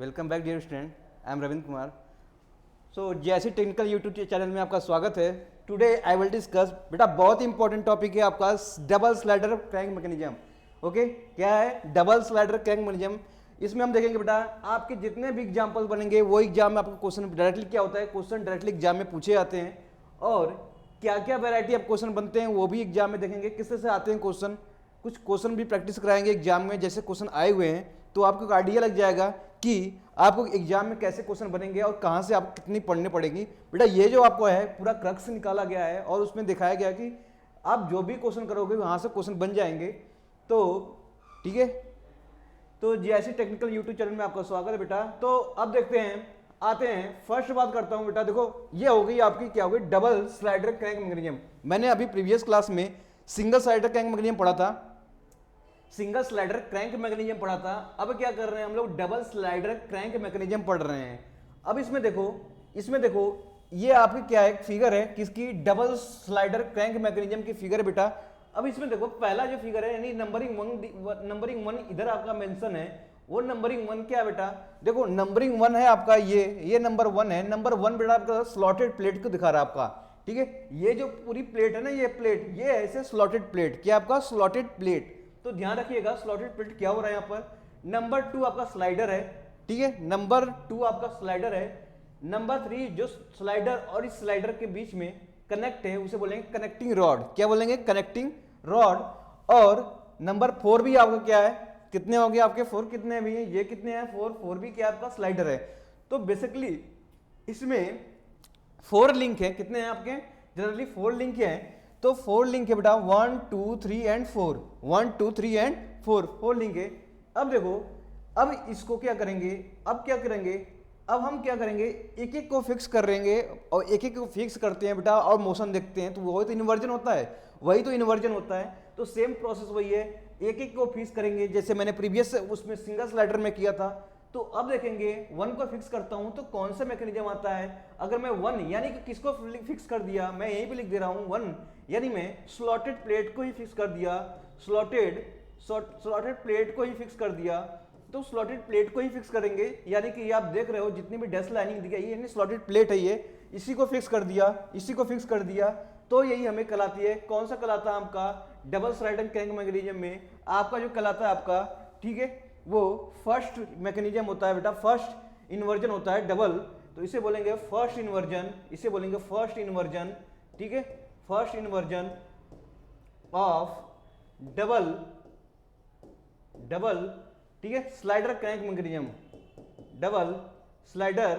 Welcome back dear student, I am Ravindra Kumar. So जैसे technical YouTube channel में आपका स्वागत है। टुडे आई विल डिस्कस, बेटा बहुत इंपॉर्टेंट टॉपिक है आपका, double slider crank mechanism. Okay, क्या है डबल स्लाइडर क्रैंक मैकेनिज्म? इसमें हम देखेंगे बेटा आपके जितने भी एग्जाम्पल बनेंगे वो एग्जाम में आपको क्वेश्चन डायरेक्टली क्या होता है, क्वेश्चन डायरेक्टली एग्जाम में पूछे जाते हैं, और क्या क्या वैरायटी ऑफ क्वेश्चन बनते हैं वो भी एग्जाम में देखेंगे, किस से आते हैं क्वेश्चन। कुछ क्वेश्चन भी प्रैक्टिस कराएंगे एग्जाम में, जैसे क्वेश्चन आए हुए हैं तो आपको एक आइडिया लग जाएगा कि आपको एग्जाम में कैसे क्वेश्चन बनेंगे और कहाँ से आप कितनी पढ़नी पड़ेगी। बेटा ये जो आपको है पूरा क्रक्स निकाला गया है और उसमें दिखाया गया कि आप जो भी क्वेश्चन करोगे वहाँ से क्वेश्चन बन जाएंगे। तो ठीक है, तो जैसे टेक्निकल यूट्यूब चैनल में आपका स्वागत है बेटा। तो अब देखते हैं, आते हैं, फर्स्ट बात करता हूँ बेटा। देखो ये हो गई आपकी, क्या हो गई, डबल स्लाइडर क्रैंक मैकेनिज्म। मैंने अभी प्रीवियस क्लास में सिंगल स्लाइडर क्रैंक मैकेनिज्म पढ़ा था, सिंगल स्लाइडर क्रैंक मैकेनिज्म पढ़ा था। अब क्या कर रहे हैं हम लोग, डबल स्लाइडर क्रैंक मैकेनिज्म पढ़ रहे हैं। अब इसमें देखो ये आपकी क्या है, फिगर है किसकी, डबल स्लाइडर क्रैंक मैकेनिज्म की फिगर है बेटा। अब इसमें देखो पहला जो फिगर है यानी नंबरिंग वन इधर आपका मेंशन है, वो नंबरिंग वन क्या है बेटा, देखो नंबरिंग वन है आपका, ये नंबर वन है। नंबर वन बेटा आपका स्लॉटेड प्लेट को दिखा रहा है आपका, ठीक है। ये जो पूरी प्लेट है ना, ये प्लेट, ये ऐसे स्लॉटेड प्लेट, क्या आपका स्लॉटेड प्लेट। तो ध्यान रखिएगा स्लॉटेड प्लेट क्या हो रहा है यहाँ पर। नंबर टू आपका स्लाइडर है, ठीक है, नंबर टू आपका स्लाइडर है। नंबर थ्री जो स्लाइडर और इस स्लाइडर के बीच में कनेक्ट है उसे बोलेंगे कनेक्टिंग रॉड, क्या बोलेंगे, कनेक्टिंग रॉड। और नंबर फोर भी आपका क्या है, कितने हो गए आपके, फोर कितने भी हैं, ये कितने हैं, फोर भी क्या आपका स्लाइडर है। तो बेसिकली इसमें फोर लिंक है, कितने हैं आपके, जनरली फोर लिंक है। तो फोर लिंक है बेटा, 1 2 3 एंड 4, 1 2 3 एंड 4, फोर लिंक है। अब देखो, अब इसको क्या करेंगे, अब हम क्या करेंगे, एक एक को फिक्स कर लेंगे, और एक एक को फिक्स करते हैं बेटा और मोशन देखते हैं, तो वही तो इन्वर्जन होता है, तो सेम प्रोसेस वही है, एक एक को फिक्स करेंगे जैसे मैंने प्रीवियस उसमें सिंगल स्लाइडर में किया था। तो अब देखेंगे वन को फिक्स करता हूं तो कौन सा मैकेनिज्म आता है। अगर मैं वन यानी कि किसको फिक्स कर दिया, मैं यहीं पे लिख दे रहा हूं वन, यानी मैं स्लॉटेड प्लेट को ही फिक्स कर दिया, स्लॉटेड प्लेट को ही फिक्स कर दिया। तो स्लॉटेड प्लेट को ही फिक्स करेंगे, यानी कि ये आप देख रहे हो जितनी भी डैश लाइनिंग दी गई है यानी स्लॉटेड प्लेट है ये, इसी को फिक्स कर दिया, तो यही हमें कहलाती है, कौन सा कहलाता है आपका, डबल स्लाइडर क्रैंक मैकेनिज्म में आपका जो कहलाता है आपका, ठीक है, वो फर्स्ट मैकेनिज्म होता है बेटा, फर्स्ट इन्वर्जन होता है डबल, तो इसे बोलेंगे फर्स्ट इन्वर्जन, ठीक है, फर्स्ट इन्वर्जन ऑफ डबल, ठीक है, slider crank mechanism, double slider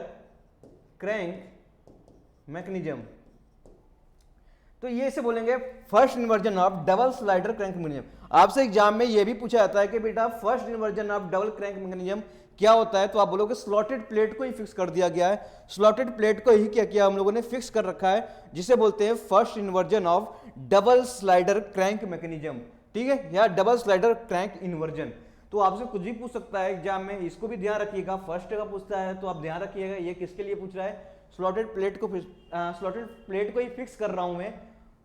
crank mechanism. तो ये इसे बोलेंगे first inversion of double slider crank mechanism. आपसे एग्जाम में ये भी पूछा जाता है कि बेटा first inversion of double crank mechanism क्या होता है, तो आप बोलोगे स्लॉटेड प्लेट को ही फिक्स कर दिया गया है, स्लॉटेड प्लेट को ही क्या किया हम लोगों ने, फिक्स कर रखा है, जिसे बोलते हैं first inversion of double slider crank mechanism, ठीक है, या डबल स्लाइडर क्रैंक इन्वर्जन। तो आपसे कुछ भी पूछ सकता है एग्जाम में, इसको भी ध्यान रखिएगा, फर्स्ट का पूछता है तो आप ध्यान रखिएगा ये किसके लिए पूछ रहा है, स्लॉटेड प्लेट को ही फिक्स कर रहा हूं मैं।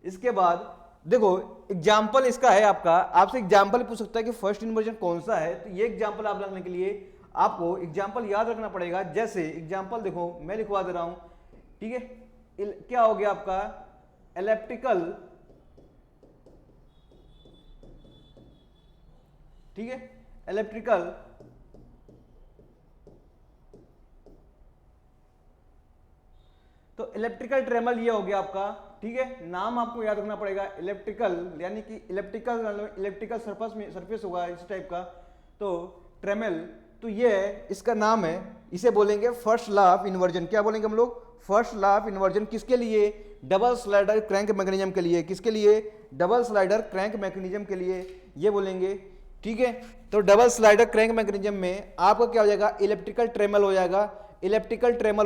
इसके बाद देखो एग्जाम्पल इसका है आपका, आपसे एग्जाम्पल पूछ सकता है कि फर्स्ट इन्वर्जन कौन सा है, तो ये एग्जाम्पल आप रखने के लिए आपको एग्जाम्पल याद रखना पड़ेगा। जैसे एग्जाम्पल देखो मैं लिखवा दे रहा हूं, ठीक है, क्या हो गया आपका, एलिप्टिकल, ठीक है, इलेक्ट्रिकल तो इलेक्ट्रिकल ट्रेमल ये हो गया आपका, ठीक है, नाम आपको याद रखना पड़ेगा, इलेक्ट्रिकल यानी कि इलेक्ट्रिकल सरफेस होगा इस टाइप का, तो ट्रेमल, तो ये इसका नाम है, इसे बोलेंगे फर्स्ट लॉ ऑफ इन्वर्जन। क्या बोलेंगे हम लोग, फर्स्ट लॉ ऑफ इन्वर्जन, किसके लिए, डबल स्लाइडर क्रैंक मैकेनिज्म के लिए, किसके लिए, डबल स्लाइडर क्रैंक मैकेनिज्म के लिए ये बोलेंगे, ठीक है। तो डबल स्लाइडर क्रैंक मैकेनिज्म में आपका क्या हो जाएगा, इलेक्ट्रिकल ट्रेमल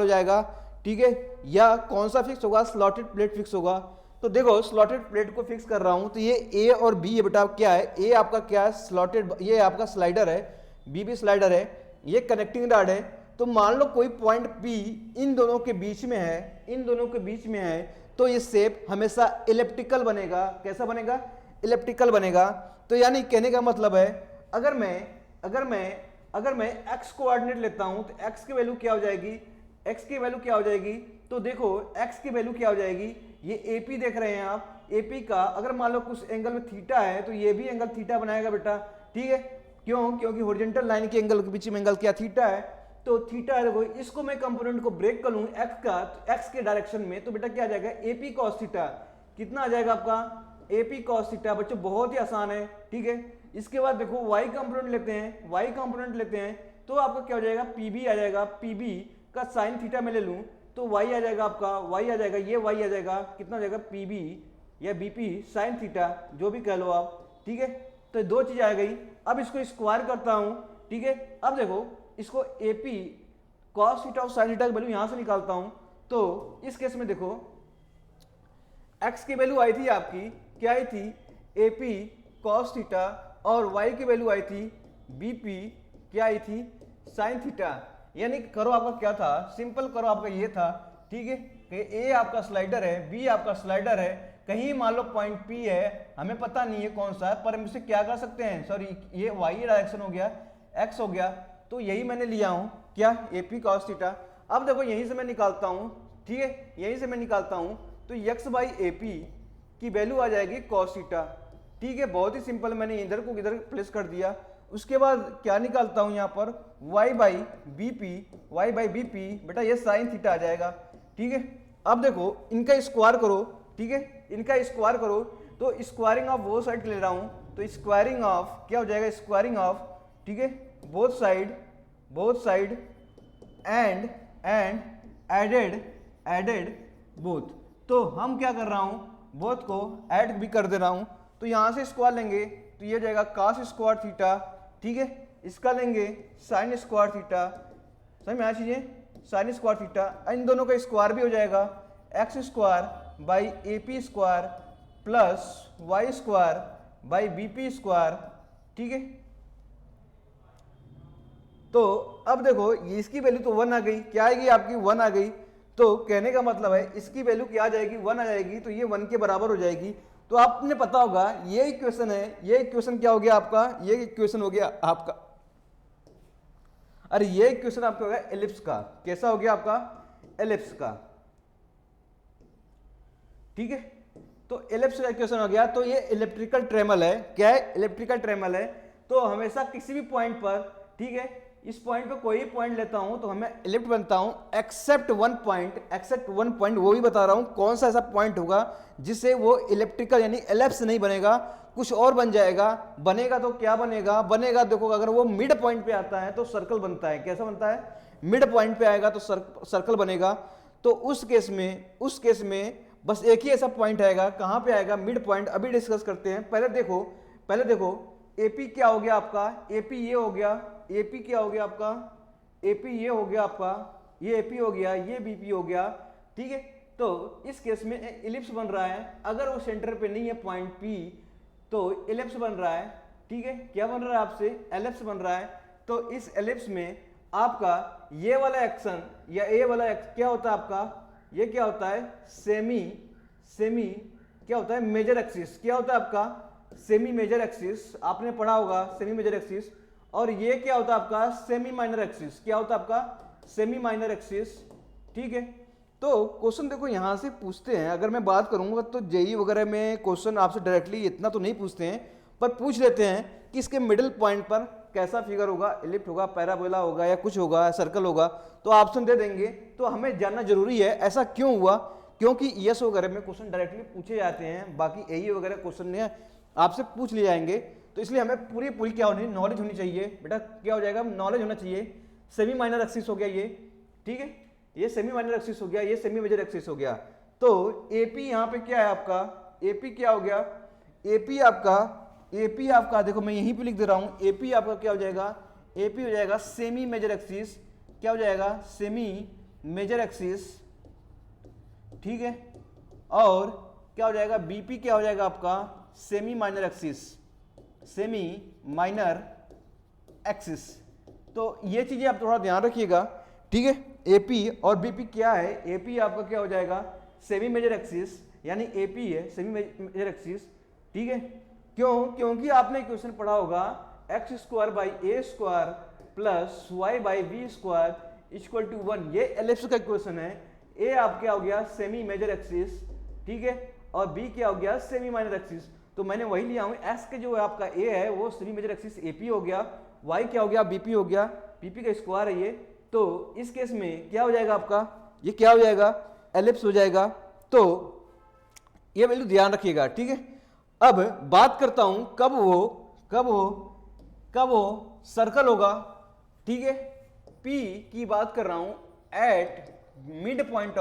हो जाएगा, ठीक है, या कौन सा फिक्स होगा, स्लॉटेड प्लेट फिक्स होगा। तो देखो स्लॉटेड प्लेट को फिक्स कर रहा हूं, तो ये ए और बी है बेटा, क्या है, ए आपका क्या है, स्लॉटेड, ये आपका स्लाइडर है, बी भी स्लाइडर है, ये कनेक्टिंग रॉड है। तो मान लो कोई पॉइंट पी इन दोनों के बीच में है, तो ये शेप हमेशा इलिप्टिकल बनेगा, कैसा बनेगा, इलिप्टिकल बनेगा। तो यानी कहने का मतलब है, अगर मैं अगर मैं x कोऑर्डिनेट लेता हूं तो x की वैल्यू क्या हो जाएगी, x की वैल्यू क्या हो जाएगी, तो देखो x की वैल्यू क्या हो जाएगी, ये AP देख रहे हैं आप, AP का अगर मान लो कुछ एंगल में थीटा है तो ये भी एंगल थीटा बनाएगा बेटा, ठीक है, क्यों, क्योंकि हॉरिजॉन्टल लाइन के एंगल के बीच में एंगल क्या, थीटा है, तो थीटा है। देखो इसको मैं कंपोनेंट को ब्रेक कर लूं x का, तो x के डायरेक्शन में, तो बेटा क्या आ जाएगा AP cos थीटा, कितना आ जाएगा आपका AP cos थीटा, बच्चों बहुत ही आसान है, ठीक है। इसके बाद देखो y कंपोनेंट लेते हैं, y कंपोनेंट लेते हैं, तो आपका क्या हो जाएगा PB आ जाएगा, PB का साइन थीटा मैं ले लूं तो y आ जाएगा आपका, y आ जाएगा, ये y आ जाएगा, कितना हो जाएगा PB या BP साइन थीटा, जो भी कह लो आप, ठीक है। तो ये दो चीज आ गई। अब इसको स्क्वायर करता हूं, ठीक है। अब देखो इसको AP cos थीटा और साइन थीटा की वैल्यू यहां से निकालता हूं, तो इस केस में देखो x की वैल्यू आई थी आपकी, क्या आई थी, AP cos थीटा, और y की वैल्यू आई थी BP, क्या आई थी, साइन थीटा। यानी करो आपका क्या था, सिंपल करो आपका ये था, ठीक है, कि A आपका स्लाइडर है, B आपका स्लाइडर है, कहीं मान लो पॉइंट P है, हमें पता नहीं है कौन सा है, पर हम इसे क्या कर सकते हैं, सॉरी ये y डायरेक्शन हो गया, x हो गया, तो यही मैंने लिया हूं, क्या, AP cos थीटा। अब देखो यहीं से मैं निकालता हूं, ठीक है, यहीं से मैं निकालता हूं, तो x बाई AP की वैल्यू आ जाएगी cos थीटा, ठीक है, बहुत ही सिंपल, मैंने इधर को इधर प्लेस कर दिया। उसके बाद क्या निकालता हूं यहां पर, y बाई BP, बेटा ये साइन थीटा आ जाएगा, ठीक है। अब देखो इनका स्क्वायर करो, ठीक है, इनका स्क्वायर करो, तो स्क्वायरिंग ऑफ बोथ साइड ले रहा हूं, तो स्क्वायरिंग ऑफ क्या हो जाएगा, स्क्वायरिंग ऑफ, ठीक है, both side and added both, तो हम क्या कर रहा हूं, बोथ को ऐड भी कर दे रहा हूं, तो यहां से स्क्वायर लेंगे तो ये जाएगा cos स्क्वायर थीटा, ठीक है, इसका लेंगे साइन स्क्वायर थीटा, समझ में आ चीजें, साइन स्क्वायर थीटा, इन दोनों का स्क्वायर भी हो जाएगा, x square by AP square plus y square by BP square, ठीक है। तो अब देखो ये इसकी वैल्यू तो 1 आ गई, क्या आएगी आपकी, 1 आ गई, तो कहने का मतलब है इसकी वैल्यू क्या आ जाएगी, 1 आ जाएगी, तो ये 1 के बराबर हो जाएगी। तो आपने पता होगा ये इक्वेशन है, ये इक्वेशन क्या हो गया आपका, ये इक्वेशन हो गया आपका, अरे ये इक्वेशन आपका हो गया एलिप्स का, कैसा हो गया आपका, एलिप्स का, ठीक है। तो एलिप्स का इक्वेशन हो गया, तो ये इलेक्ट्रिकल ट्रेमल है, क्या है, इलेक्ट्रिकल ट्रेमल है, तो हमेशा किसी भी पॉइंट पर, ठीक है, इस पॉइंट पे कोई पॉइंट लेता हूं तो हमें एलिप्ट बनता हूं, एक्सेप्ट वन पॉइंट, वो भी बता रहा हूं कौन सा ऐसा पॉइंट होगा जिससे वो इलेक्ट्रिकल यानी एलिप्स नहीं बनेगा, कुछ और बन जाएगा, बनेगा तो क्या बनेगा देखो, अगर वो मिड पॉइंट पे आता है तो सर्कल बनता है, कैसा बनता है, मिड पॉइंट पे आएगा तो सर्कल बनेगा। तो उस केस में बस एक ही ऐसा पॉइंट आएगा, कहां पे आएगा, मिड पॉइंट, अभी डिस्कस करते हैं। पहले देखो AP क्या हो गया आपका, AP ये हो गया, AP क्या हो गया आपका, AP ये हो गया आपका, ये AP हो गया, ये BP हो गया, ठीक है। तो इस केस में एलिप्स बन रहा है, अगर वो सेंटर पे नहीं है पॉइंट P तो एलिप्स बन रहा है, ठीक है, क्या बन रहा है आपसे, एलिप्स बन रहा है। तो इस एलिप्स में आपका ये वाला एक्शन या ये वाला क्या होता है आपका, ये क्या होता है, सेमी क्या होता है, मेजर एक्सिस, क्या होता है आपका, सेमी मेजर एक्सिस, आपने पढ़ा होगा सेमी मेजर एक्सिस। और ये क्या होता है आपका, सेमी माइनर एक्सिस, क्या होता है आपका, सेमी माइनर एक्सिस, ठीक है। तो क्वेश्चन देखो यहां से पूछते हैं, अगर मैं बात करूंगा तो जेई वगैरह में क्वेश्चन आपसे डायरेक्टली इतना तो नहीं पूछते हैं, पर पूछ लेते हैं कि इसके मिडिल पॉइंट पर कैसा फिगर होगा, एलिप्ट होगा, पैराबोला होगा या कुछ होगा, सर्कल होगा, तो ऑप्शन दे देंगे। तो हमें जानना जरूरी है ऐसा क्यों हुआ, क्योंकि ईएस वगैरह में क्वेश्चन डायरेक्टली पूछे जाते हैं, बाकी एई वगैरह क्वेश्चन ने आपसे पूछ लिए जाएंगे, तो इसलिए हमें पूरी क्या होनी, नॉलेज होनी चाहिए बेटा, क्या हो जाएगा, नॉलेज होना चाहिए। सेमी माइनर एक्सिस हो गया ये, ठीक है, ये सेमी माइनर एक्सिस हो गया, ये सेमी मेजर एक्सिस हो गया। तो एपी यहाँ पे क्या है आपका, एपी क्या हो गया, एपी आपका देखो मैं यहीं पे लिख दे रहा हूं, एपी आपका क्या हो जाएगा, एपी हो जाएगा सेमी मेजर एक्सिस, क्या हो जाएगा, सेमी मेजर एक्सिस, ठीक है। और क्या हो जाएगा, बीपी क्या हो जाएगा आपका, semi minor axis, semi minor axis. तो ये चीजें आप थोड़ा ध्यान रखिएगा, ठीक है। एपी और बीपी क्या है, एपी आपका क्या हो जाएगा, सेमी मेजर एक्सिस, यानी एपी है सेमी मेजर एक्सिस, ठीक है। क्यों, क्योंकि आपने क्वेश्चन पढ़ा होगा X square by A square plus Y by V square equal to 1। ये एलिप्स का इक्वेशन है। ए आप क्या हो गया सेमी मेजर एक्सिस, ठीक है, और बी क्या हो गया सेमी माइनर एक्सिस। तो मैंने वही लिया हूं, एक्स के जो आपका ए है वो सेमी मेजर एक्सिस एपी हो गया, वाई क्या हो गया बीपी हो गया, बीपी का स्क्वायर है ये। तो इस केस में क्या हो जाएगा आपका, ये क्या हो जाएगा एलिप्स हो जाएगा। तो ये वैल्यू ध्यान रखिएगा, ठीक है। अब बात करता हूं कब वो सर्कल होगा, ठीक है। P की बात कर रहा हूं एट मिड पॉइंट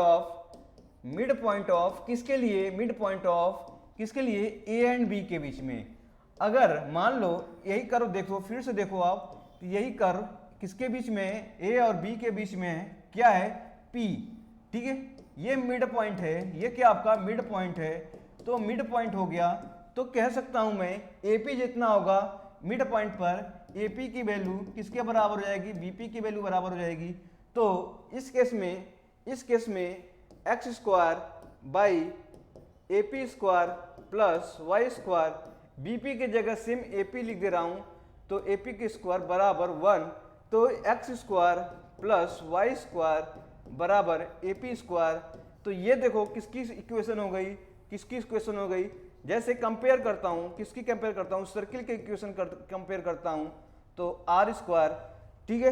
ऑफ किसके लिए, मिड पॉइंट ऑफ किसके लिए, A एंड B के बीच में। अगर मान लो यही कर्व देखो, फिर से देखो आप, तो यही कर्व किसके बीच में, A और B के बीच में क्या है P, ठीक है। ये मिड पॉइंट है, ये क्या आपका मिड पॉइंट है। तो मिड पॉइंट हो गया, तो कह सकता हूं मैं AP जितना होगा मिड पॉइंट पर, AP की वैल्यू किसके बराबर हो जाएगी, BP की वैल्यू बराबर हो जाएगी। तो इस केस में X square by AP square plus Y square, BP की जगह सेम AP लिख दे रहा हूं, तो AP की स्क्वायर बराबर 1। तो X square plus Y square बराबर AP स्क्वायर। तो ये देखो किसकी इक्वेशन हो गई, किसकी इक्वेशन हो गई। जैसे कंपेयर करता हूं, किसकी कंपेयर करता हूं, सर्किल के इक्वेशन कंपेयर करता हूं, तो आर स्क्वायर, ठीक है।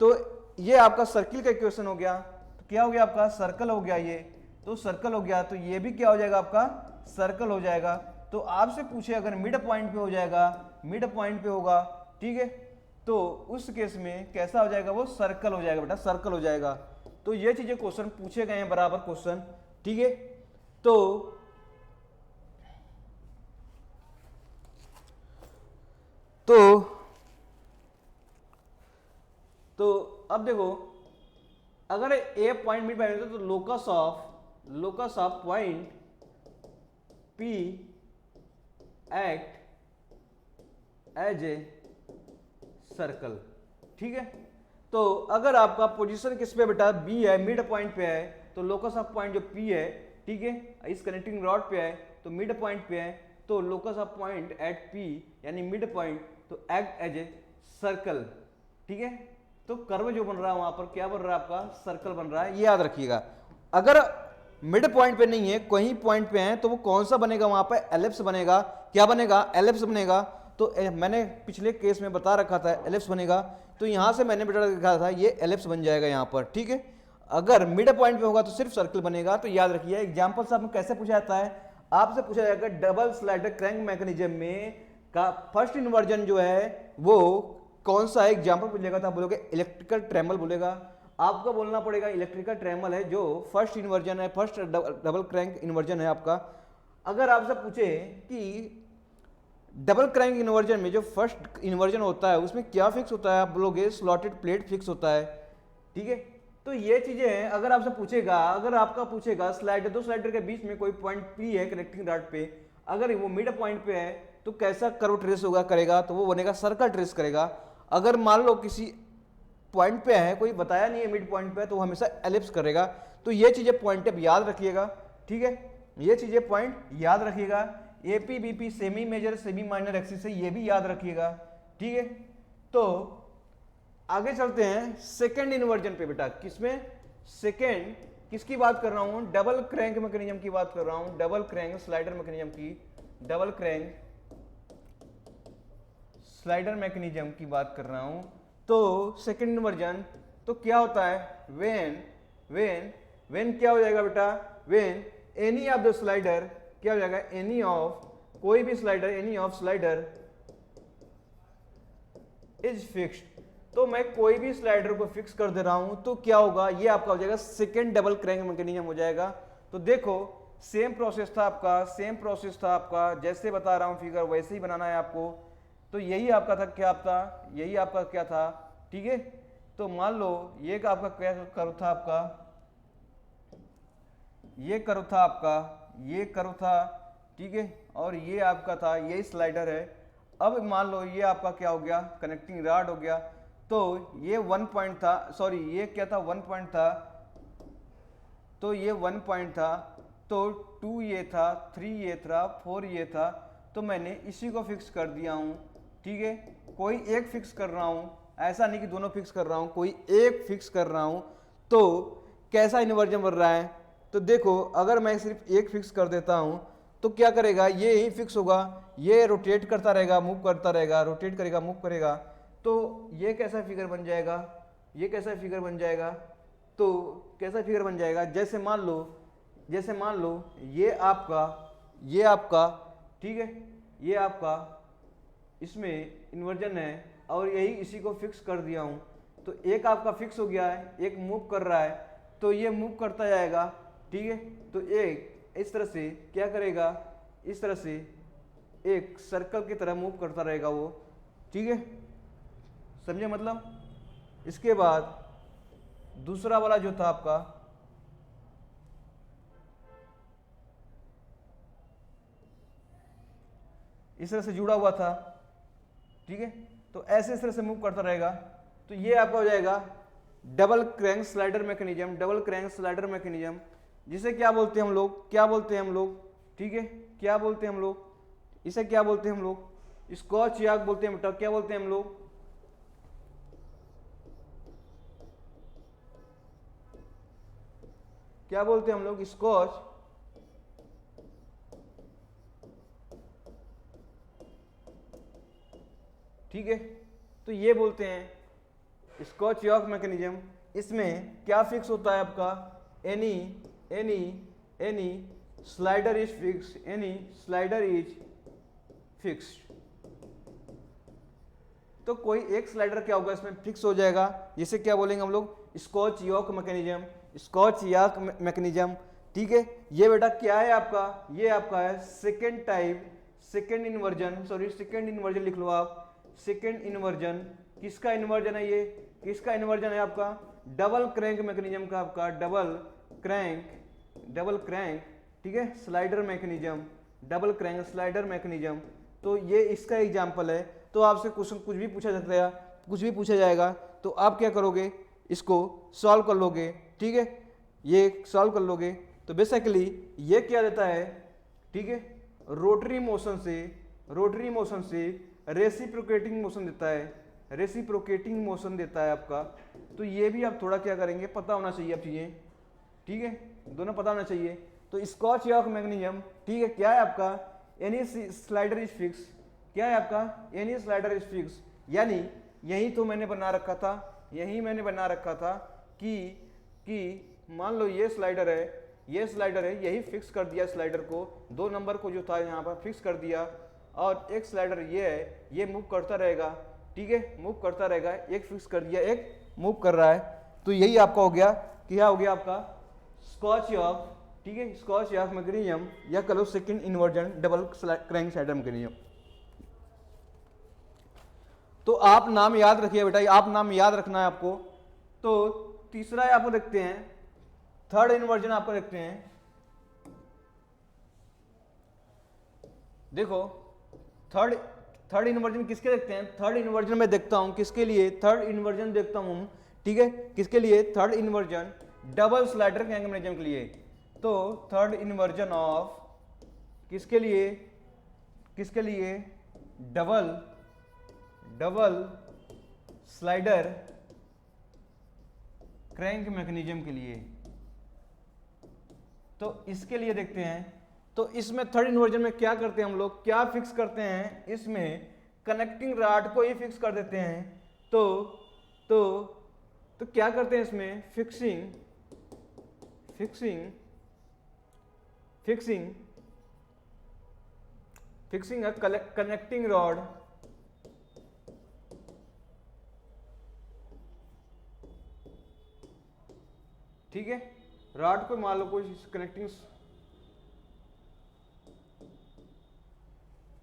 तो ये आपका सर्किल का इक्वेशन हो गया, तो क्या हो गया आपका सर्कल हो गया, ये तो सर्कल हो गया। तो ये भी क्या हो जाएगा आपका सर्कल हो जाएगा। तो आपसे पूछे अगर मिड पॉइंट पे हो जाएगा, मिड पॉइंट पे होगा, ठीक है, तो उस केस में कैसा हो जाएगा, वो सर्कल हो जाएगा बेटा, सर्कल हो जाएगा। तो ये चीजें क्वेश्चन पूछे गए हैं, बराबर क्वेश्चन, ठीक है। तो अब देखो, अगर ए पॉइंट मिड पॉइंट है तो locus of point P act as a circle, ठीक है। तो अगर आपका पोजीशन किस पे बेटा बी है, मिड पॉइंट पे है, तो लोकस ऑफ पॉइंट जो पी है, ठीक है, इस कनेक्टिंग रॉड पे है, तो मिड पॉइंट पे है, तो locus of point at P यानी मिड पॉइंट, तो एक्ट एज ए सर्कल, ठीक है। तो कर्व जो बन रहा है वहां पर क्या बन रहा है आपका सर्कल बन रहा है, ये याद रखिएगा। अगर मिड पॉइंट पे नहीं है, कहीं पॉइंट पे है, तो वो कौन सा बनेगा वहां पे एलिप्स बनेगा। क्या बनेगा एलिप्स बनेगा। तो मैंने पिछले केस में बता रखा था एलिप्स बनेगा, तो यहां से मैंने बता रखा था ये एलिप्स बन जाएगा यहां पर, ठीक है। अगर मिड पॉइंट पे होगा तो सिर्फ सर्कल बनेगा। तो याद रखिए एग्जाम्पल साहब में कैसे पूछा जाता है, आपसे पूछा जाएगा डबल स्लाइडर क्रैंक मैकेनिज्म में का फर्स्ट इन्वर्जन जो है वो कौन सा है, एग्जाम्पल पूछेगा तो आप बोलोगे इलेक्ट्रिकल ट्रेमल बोलेगा। आपको बोलना पड़ेगा इलेक्ट्रिकल ट्रेमल है जो फर्स्ट इन्वर्जन है, फर्स्ट डबल क्रैंक इन्वर्जन है आपका। अगर आपसे पूछे कि डबल क्रैंक इन्वर्जन में जो फर्स्ट इन्वर्जन होता है उसमें क्या फिक्स होता है, आप बोलोगे स्लॉटेड प्लेट फिक्स होता है, ठीक है। तो ये चीजें हैं। अगर आपसे पूछेगा, अगर आपका पूछेगा स्लाइडर, दो स्लाइडर के बीच में कोई पॉइंट पी है कनेक्टिंग रॉड पे, अगर वो मिड पॉइंट पे है तो कैसा कर्व ट्रेस होगा करेगा, तो वो बनेगा सर्कल ट्रेस करेगा। अगर मान लो किसी पॉइंट पे है, कोई बताया नहीं है मिड पॉइंट पे, तो वो हमेशा एलिप्स करेगा। तो ये चीजें पॉइंट अब याद रखिएगा, ठीक है, ये चीजें पॉइंट याद रखिएगा। AP BP semi major semi minor axis है, ये भी याद रखिएगा, ठीक है। तो आगे चलते हैं सेकेंड इन्वर्जन पे बेटा, किसमें सेकेंड किसकी बात कर रहा हूं, डबल क्रैंक मैकेनिज्म की बात कर रहा हूं, डबल क्रैंक स्लाइडर मैकेनिज्म की, डबल क्रैंक स्लाइडर मैकेनिज्म की बात कर रहा हूं। तो सेकेंड इन्वर्जन तो क्या होता है, वेन क्या हो जाएगा बेटा, when any of the slider क्या हो जाएगा, एनी ऑफ कोई भी slider, any of slider is fixed. तो मैं कोई भी स्लाइडर को फिक्स कर दे रहा हूं, तो क्या होगा, ये आपका हो जाएगा सेकेंड डबल क्रैंक मैकेनिज्म हो जाएगा। तो देखो सेम प्रोसेस था आपका, जैसे बता रहा हूं फिगर वैसे ही बनाना है आपको। तो यही आपका था, क्या था, यही आपका क्या था, ठीक है। तो मान लो ये आपका क्या कर्व था आपका, ये कर्व था आपका, ये कर्व था, ठीक है, और ये आपका था, यही स्लाइडर है। अब मान लो ये आपका क्या हो गया, कनेक्टिंग रॉड हो गया। तो ये 1 पॉइंट था, सॉरी ये क्या था, 1 पॉइंट था, तो ये 1 पॉइंट था, तो 2 ये था, 3 ये था, 4 ये था। तो मैंने इसी को फिक्स कर दिया हूं, ठीक है, कोई एक फिक्स कर रहा हूं, ऐसा नहीं कि दोनों फिक्स कर रहा हूँ, कोई एक फिक्स कर रहा हूँ। तो कैसा इन्वर्जन बन रहा है, तो देखो अगर मैं सिर्फ एक फिक्स कर देता हूँ तो क्या करेगा, ये ही फिक्स होगा, ये रोटेट करता रहेगा, मूव करता रहेगा, रोटेट करेगा, मूव करेगा। तो ये कैसा फिगर बन जाएगा, ये कैसा फिगर बन जाएगा, तो कैसा फिगर बन जाएगा, जैसे मान लो ये आपका ठीक है, ये आपका इसमें इन्वर्जन है और यही इसी को फिक्स कर दिया हूँ। तो एक आपका फिक्स हो गया है, एक मूव कर रहा है, तो ये मूव करता जाएगा, ठीक है। तो एक इस तरह से क्या करेगा, इस तरह से एक सर्कल की तरह मूव करता रहेगा वो, ठीक है, समझे मतलब। इसके बाद दूसरा वाला जो था आपका, इस तरह से जुड़ा हुआ था, ठीक है। तो ऐसे इस तरह से मूव करता रहेगा। तो ये आपका हो जाएगा double crank slider mechanism, double crank slider mechanism, जिसे क्या बोलते हैं हम लोग, ठीक है, क्या बोलते हैं हम लोग, इसे क्या बोलते हैं हम लोग, स्कॉच याक बोलते हैं बेटा, क्या बोलते हैं हम लोग, क्या बोलते हैं हम लोग, स्कॉच, ठीक है। तो ये बोलते हैं स्कॉच याक मैकेनिज्म। इसमें क्या फिक्स होता है आपका, any slider is fix, any slider is fixed. तो कोई एक स्लाइडर क्या होगा इसमें फिक्स हो जाएगा, जिसे क्या बोलेंगे हम लोग, स्कॉच याक मैकेनिज्म, स्कॉच याक मैकेनिज्म, ठीक है। ये बेटा क्या है आपका, ये आपका है सेकेंड टाइप, सेकेंड इन्वर्जन लिख लो आप, सेकेंड इन्वर्जन। किसका इन्वर्जन है ये, किसका इन्वर्जन है आपका, डबल क्रैंक मैकेनिज्म का, आपका डबल क्रैंक, ठीक है, slider mechanism, double crank slider mechanism. तो ये इसका एग्जाम्पल है। तो आपसे क्वेश्चन कुछ भी पूछा जाता है, कुछ भी पूछा जाएगा, तो आप क्या करोगे, इसको सॉल्व कर लोगे, ठीक है, ये सॉल्व कर लोगे। तो बेसिकली ये क्या देता है, ठीक है, रोटरी मोशन से रेसिप्रोकेटिंग मोशन देता है आपका। तो ये भी आप थोड़ा क्या करेंगे, पता होना चाहिए आप चीजें, ठीक है, दोनों पता होना चाहिए। तो स्कॉच याक मैकेनिज्म, ठीक है, क्या है आपका, एनी स्लाइडर इज फिक्स, क्या है आपका, एनी स्लाइडर इज फिक्स, यानी यही तो मैंने बना रखा था, कि मान लो ये स्लाइडर है, यही फिक्स कर दिया स्लाइडर को, 2 नंबर को जो था यहाँ पर फिक्स कर दिया, और एक स्लाइडर ये है, ये मूव करता रहेगा, ठीक है, मूव करता रहेगा, एक फिक्स कर दिया, एक मूव कर रहा है। तो यही आपका हो गया, क्या हो गया आपका, स्कॉच याक, ठीक है, स्कॉच याक मैकेनिज्म, या करो second inversion double crank slider mechanism. तो आप नाम याद रखिए बेटा, आप नाम याद रखना है आपको। तो तीसरा आपको देखते हैं, थर्ड इन्वर्जन आपको देखते हैं। देखो थर्ड इन्वर्जन किसके देखते हैं, थर्ड इन्वर्जन में देखता हूं किसके लिए, थर्ड इन्वर्जन देखता हूं, ठीक है, किसके लिए, third inversion double slider crank mechanism के लिए। तो थर्ड इन्वर्जन ऑफ किसके लिए, डबल स्लाइडर क्रैंक मैकेनिज्म के लिए। तो इसके लिए देखते हैं। तो इसमें थर्ड इन्वर्जन में क्या करते हैं हम लोग, क्या फिक्स करते हैं, इसमें कनेक्टिंग रॉड को ही फिक्स कर देते हैं। तो क्या करते हैं इसमें, फिक्सिंग अ कनेक्टिंग रॉड, ठीक है, रॉड को मान लो कोई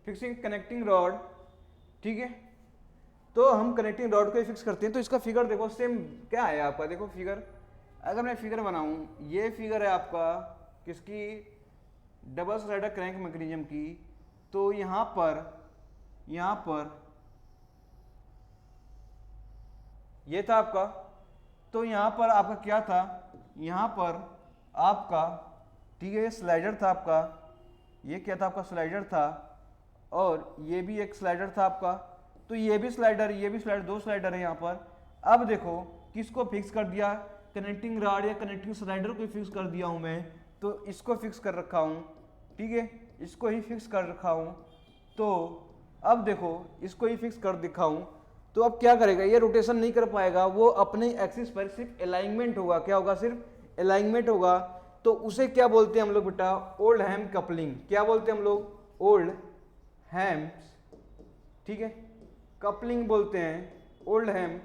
फिक्सिंग कनेक्टिंग रॉड, ठीक है। तो हम कनेक्टिंग रॉड को ही फिक्स करते हैं। तो इसका फिगर देखो, सेम क्या है आपका, देखो फिगर, अगर मैं फिगर बनाऊं, ये फिगर है आपका किसकी, डबल स्लाइडर क्रैंक मैकेनिज्म की। तो यहां पर ये था आपका। तो यहां पर आपका क्या था, यहां पर आपका, ठीक है, ये स्लाइडर था आपका, ये क्या था आपका, स्लाइडर था, और ये भी एक स्लाइडर था आपका, तो ये भी स्लाइडर, ये भी स्लाइडर, दो स्लाइडर है यहाँ पर। अब देखो किसको फिक्स कर दिया, कनेक्टिंग रॉड या कनेक्टिंग स्लाइडर को फिक्स कर दिया हूँ मैं, तो इसको फिक्स कर रखा हूँ, ठीक है, इसको ही फिक्स कर रखा हूँ। तो अब देखो इसको ही फिक्स कर दिखा हूँ, तो अब क्या करेगा, ये रोटेशन नहीं कर पाएगा, वो अपने एक्सिस पर सिर्फ अलाइनमेंट होगा, क्या होगा, सिर्फ अलाइनमेंट होगा। तो उसे क्या बोलते हैं हम लोग बेटा, ओल्ड हैम कपलिंग। क्या बोलते हैं हम लोग, ओल्ड हैम, ठीक है, कपलिंग बोलते हैं, ओल्ड हैम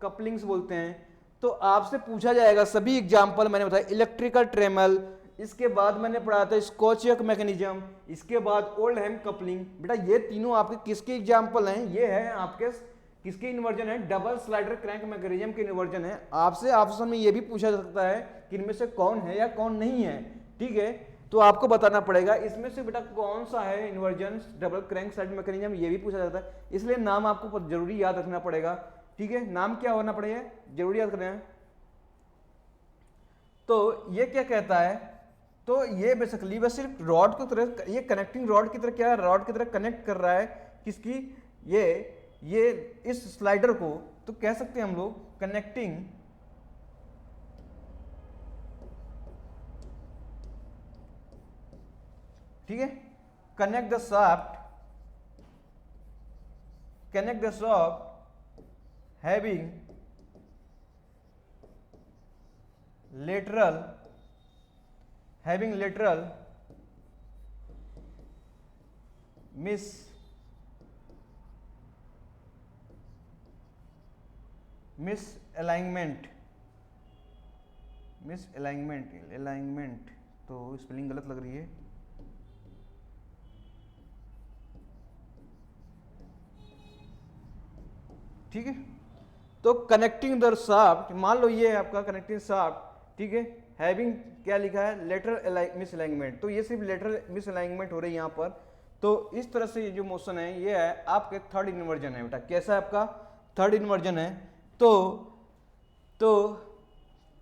कपलिंग्स बोलते हैं। तो आपसे पूछा जाएगा सभी एग्जाम्पल मैंने बताया, इलेक्ट्रिकल ट्रेमल, इसके बाद मैंने पढ़ा था स्कॉचियक मैकेनिज्म, इसके बाद ओल्ड हैम कपलिंग। बेटा ये तीनों आपके किसके एग्जाम्पल हैं, ये है आपके किसके इन्वर्जन है, डबल स्लाइडर क्रैंक मैकेनिज्म के इन्वर्जन है। आपसे ऑप्शन में ये भी पूछा जा सकता है कि इनमें से कौन है या कौन नहीं है, ठीक है, तो आपको बताना पड़ेगा इसमें से बेटा कौन सा है inversion double crank slider mechanism, ये भी पूछा जाता है, इसलिए नाम आपको जरूरी याद रखना पड़ेगा, ठीक है, नाम क्या होना पड़ेगा, जरूरी याद करना है। तो ये क्या कहता है, तो ये बेसिकली बस सिर्फ रॉड की तरह, ये कनेक्टिंग रॉड की तरह, क्या रॉड की तरह कनेक्ट कर रहा है किसकी, ये इस स्लाइडर को, तो कह सकते हैं हम लोग कनेक्टिंग ठीक है, connect the shaft having lateral misalignment, तो स्पेलिंग गलत लग रही है, ठीक है। तो कनेक्टिंग द शाफ्ट, मान लो ये है आपका कनेक्टिंग शाफ्ट, ठीक है, हैविंग क्या लिखा है, लेटरल मिसअलाइनमेंट, तो ये सिर्फ लेटरल मिसअलाइनमेंट हो रही है यहाँ पर। तो इस तरह से ये जो मोशन है ये है आपके थर्ड इन्वर्जन है बेटा, कैसा है आपका थर्ड इन्वर्जन है। तो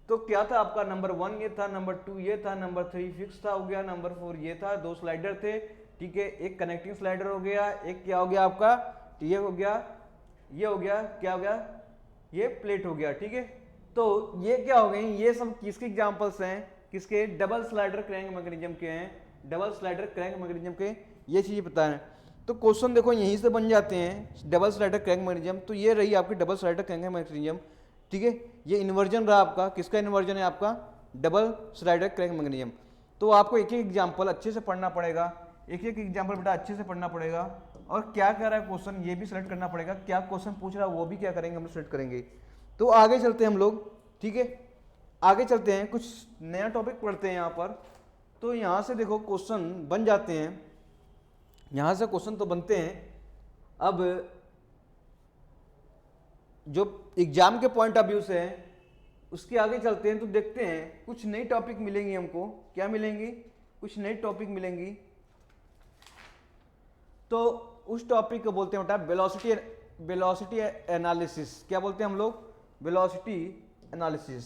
क्या था आपका, नंबर 1 ये था, नंबर 2 ये था, नंबर 3 फिक्स था, हो गया, नंबर 4 ये था, दो स्लाइडर थे, ठीक है, एक कनेक्टिंग स्लाइडर हो गया, एक क्या हो गया आपका, ये हो गया, ये हो गया, क्या हो गया, ये प्लेट हो गया, ठीक है। तो ये क्या हो गई, ये सब किसके एग्जांपल्स हैं, किसके, डबल स्लाइडर क्रैंक मैकेनिज्म के हैं, डबल स्लाइडर क्रैंक मैकेनिज्म के, ये चीज पता है। तो क्वेश्चन देखो यहीं से बन जाते हैं, डबल स्लाइडर क्रैंक मैकेनिज्म, तो ये रही आपकी डबल स्लाइडर क्रैंक मैकेनिज्म, ठीक है, ये इन्वर्जन रहा आपका, किसका इन्वर्जन है आपका, डबल स्लाइडर क्रैंक मैकेनिज्म। तो आपको एक एक एग्जाम्पल अच्छे से पढ़ना पड़ेगा, एक एक एग्जाम्पल बेटा अच्छे से पढ़ना पड़ेगा, और क्या कह रहा है क्वेश्चन ये भी सेलेक्ट करना पड़ेगा, क्या क्वेश्चन पूछ रहा है वो भी क्या करेंगे हम लोग सेलेक्ट करेंगे। तो आगे चलते हैं हम लोग, ठीक है, आगे चलते हैं, कुछ नया टॉपिक पढ़ते हैं यहाँ पर। तो यहाँ से देखो क्वेश्चन बन जाते हैं, यहाँ से क्वेश्चन तो बनते हैं। अब जो एग्जाम के पॉइंट ऑफ व्यू से है उसके आगे चलते हैं, तो देखते हैं कुछ नई टॉपिक मिलेंगी हमको, क्या मिलेंगी, कुछ नई टॉपिक मिलेंगी। तो उस टॉपिक को बोलते हैं बेटा वेलोसिटी एनालिसिस, क्या बोलते हैं हम लोग, वेलोसिटी एनालिसिस।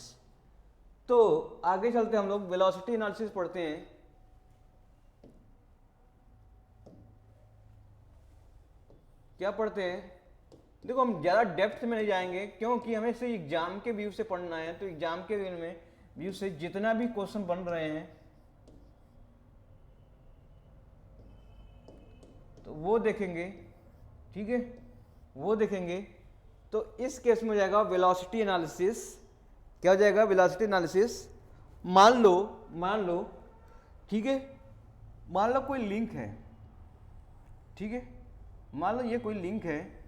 तो आगे चलते हैं हम लोग, वेलोसिटी एनालिसिस पढ़ते हैं। क्या पढ़ते हैं, देखो हम ज़्यादा डेप्थ में नहीं जाएंगे क्योंकि हमें से एग्जाम के व्यू से पढ़ना है। तो एग्जाम के व्यू से जितना भी क्वेश्चन बन रहे हैं तो वो देखेंगे, ठीक है, वो देखेंगे। तो इस केस में हो जाएगा वेलोसिटी एनालिसिस, क्या हो जाएगा, वेलोसिटी एनालिसिस। मान लो ठीक है, मान लो कोई लिंक है, ठीक है, मान लो ये कोई लिंक है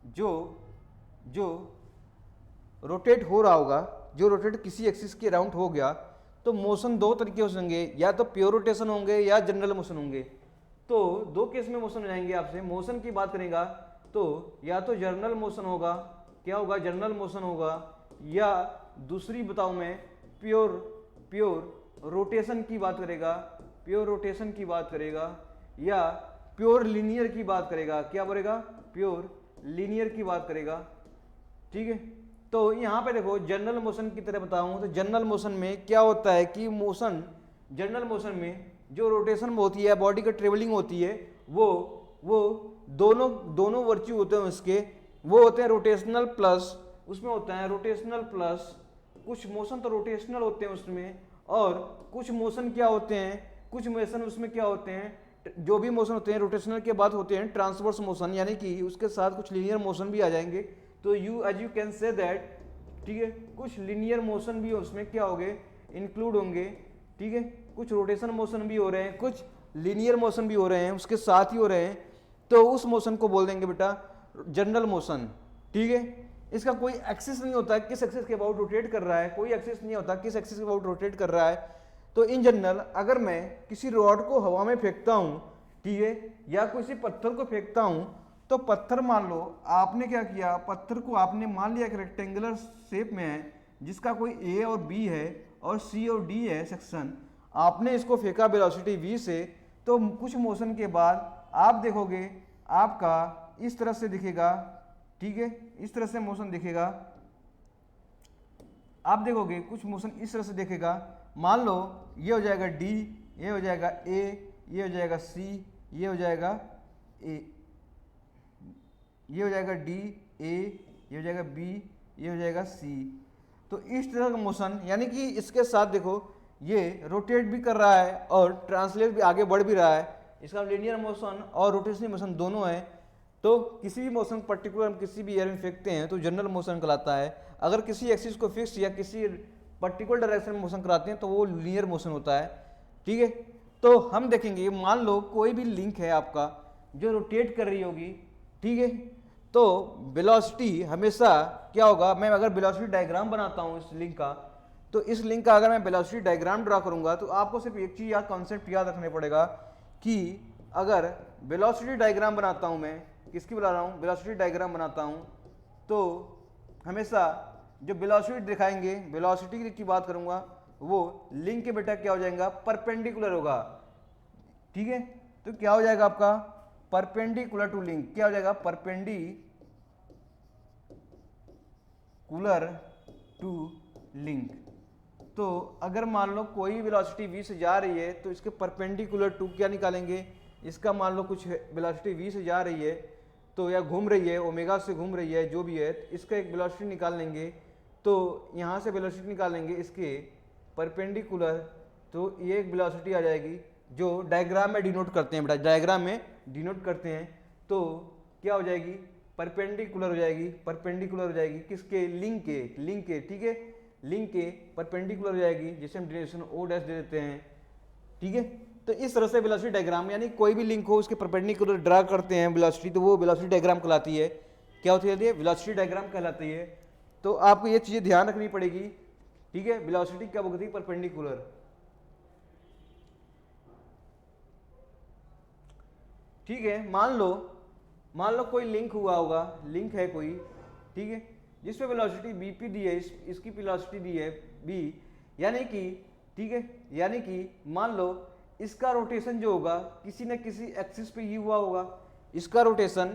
जो रोटेट हो रहा होगा, जो रोटेट किसी एक्सिस के अराउंड हो गया। तो मोशन दो तरीके हो होंगे, या तो प्योर रोटेशन होंगे या जनरल मोशन होंगे। तो दो केस में मोशन हो जाएंगे। आपसे मोशन की बात करेगा तो या तो जर्नल मोशन होगा, क्या होगा, जनरल मोशन होगा, या दूसरी बताऊं मैं प्योर रोटेशन की बात करेगा, प्योर रोटेशन की बात करेगा, या प्योर लीनियर की बात करेगा, क्या बोलेगा, प्योर लीनियर की बात करेगा, ठीक है। तो यहाँ पे देखो जनरल मोशन की तरह बताऊं तो जनरल मोशन में क्या होता है कि जनरल मोशन में जो रोटेशन होती है, बॉडी का ट्रेवलिंग होती है, वो वो दोनों दोनों वर्च्यू होते हैं उसके, वो होते हैं रोटेशनल प्लस, उसमें होता है रोटेशनल प्लस, कुछ मोशन तो रोटेशनल होते हैं उसमें, और कुछ मोशन क्या होते हैं, कुछ मोशन उसमें क्या होते हैं, जो भी मोशन होते हैं रोटेशनल के बाद होते हैं ट्रांसवर्स मोशन, यानी कि उसके साथ कुछ लीनियर मोशन भी आ जाएंगे। तो you as you can say that, ठीक है, कुछ लीनियर मोशन भी उसमें क्या होंगे, इंक्लूड होंगे, ठीक है, कुछ रोटेशन मोशन भी हो रहे हैं, कुछ लीनियर मोशन भी हो रहे हैं, उसके साथ ही हो रहे हैं, तो उस मोशन को बोल देंगे बेटा जनरल मोशन, ठीक है। इसका कोई एक्सिस नहीं होता किस एक्सिस के अबाउट रोटेट कर रहा है, कोई एक्सिस नहीं होता किस एक्सिस के अबाउट रोटेट कर रहा है। तो इन जनरल अगर मैं किसी रॉड को हवा में फेंकता हूँ, ठीक है, या किसी पत्थर को फेंकता हूँ, तो पत्थर मान लो आपने क्या किया, पत्थर को आपने मान लिया एक रेक्टेंगुलर शेप में है जिसका कोई ए और बी है और सी और डी है सेक्शन, आपने इसको फेंका वेलोसिटी v से, तो कुछ मोशन के बाद आप देखोगे आपका इस तरह से दिखेगा, ठीक है, इस तरह से मोशन दिखेगा, आप देखोगे कुछ मोशन इस तरह से दिखेगा। मान लो ये हो जाएगा डी, ये हो जाएगा ए, ये हो जाएगा सी, ये हो जाएगा ए, ये हो जाएगा डी ए, ये हो जाएगा बी, ये हो जाएगा सी। तो इस तरह का मोशन, यानी कि इसके साथ देखो ये रोटेट भी कर रहा है और ट्रांसलेट भी आगे बढ़ भी रहा है, इसका लीनियर मोशन और रोटेशनल मोशन दोनों है। तो किसी भी मोशन पर्टिकुलर हम किसी भी एयर में फेंकते हैं तो जनरल मोशन कहलाता है। अगर किसी एक्सिस को फिक्स या किसी पर्टिकुलर डायरेक्शन में मोशन कराते हैं तो वो लीनियर मोशन होता है, ठीक है। तो हम देखेंगे, मान लो कोई भी लिंक है आपका जो रोटेट कर रही होगी, ठीक है, तो वेलोसिटी हमेशा क्या होगा, मैं अगर वेलोसिटी डायग्राम बनाता हूँ इस लिंक का, तो इस लिंक का अगर मैं वेलोसिटी डायग्राम ड्रा करूंगा तो आपको सिर्फ एक चीज़ कॉन्सेप्ट याद रखने पड़ेगा कि अगर वेलोसिटी डायग्राम बनाता हूँ, मैं किसकी बना रहा हूँ, वेलोसिटी डायग्राम बनाता हूँ, तो हमेशा जो वेलोसिटी दिखाएंगे, वेलोसिटी की बात करूंगा, वो लिंक के बेटा क्या हो जाएगा, परपेंडिकुलर होगा, ठीक है। तो क्या हो जाएगा आपका परपेंडिकुलर टू लिंक, क्या हो जाएगा परपेंडिकुलर टू लिंक। तो अगर मान लो कोई वेलोसिटी v से जा रही है तो इसके परपेंडिकुलर टू क्या निकालेंगे, इसका मान लो कुछ वेलोसिटी v से जा रही है तो या घूम रही है, ओमेगा से घूम रही है, जो भी है, इसका एक वेलोसिटी निकाल लेंगे, तो यहाँ से वेलोसिटी निकालेंगे इसके परपेंडिकुलर, तो ये एक वेलोसिटी आ जाएगी जो डायग्राम में डिनोट करते हैं बेटा, डायग्राम में डिनोट करते हैं। तो क्या हो जाएगी, परपेंडिकुलर हो जाएगी, परपेंडिकुलर हो जाएगी किसके, लिंक के, ठीक है, लिंक के परपेंडिकुलर हो जाएगी, जिसे हम डिरेक्शन ओ डैश दे देते हैं, ठीक है। तो इस तरह से वेलोसिटी डायग्राम, यानी कोई भी लिंक हो उसके परपेंडिकुलर ड्रा करते हैं वेलोसिटी, तो वो वेलोसिटी डायग्राम कहलाती है। क्या होती है, वेलोसिटी डायग्राम कहलाती है। तो आपको ये चीजें ध्यान रखनी पड़ेगी, ठीक है। वेलोसिटी क्या होती है, परपेंडिकुलर, ठीक है। मान लो कोई लिंक हुआ होगा, लिंक है कोई, ठीक है, जिसपे वेलोसिटी bp दी है, इसकी वेलोसिटी दी है b, यानी कि, ठीक है, यानी कि मान लो इसका रोटेशन जो होगा किसी न किसी एक्सिस पे ही हुआ होगा, इसका रोटेशन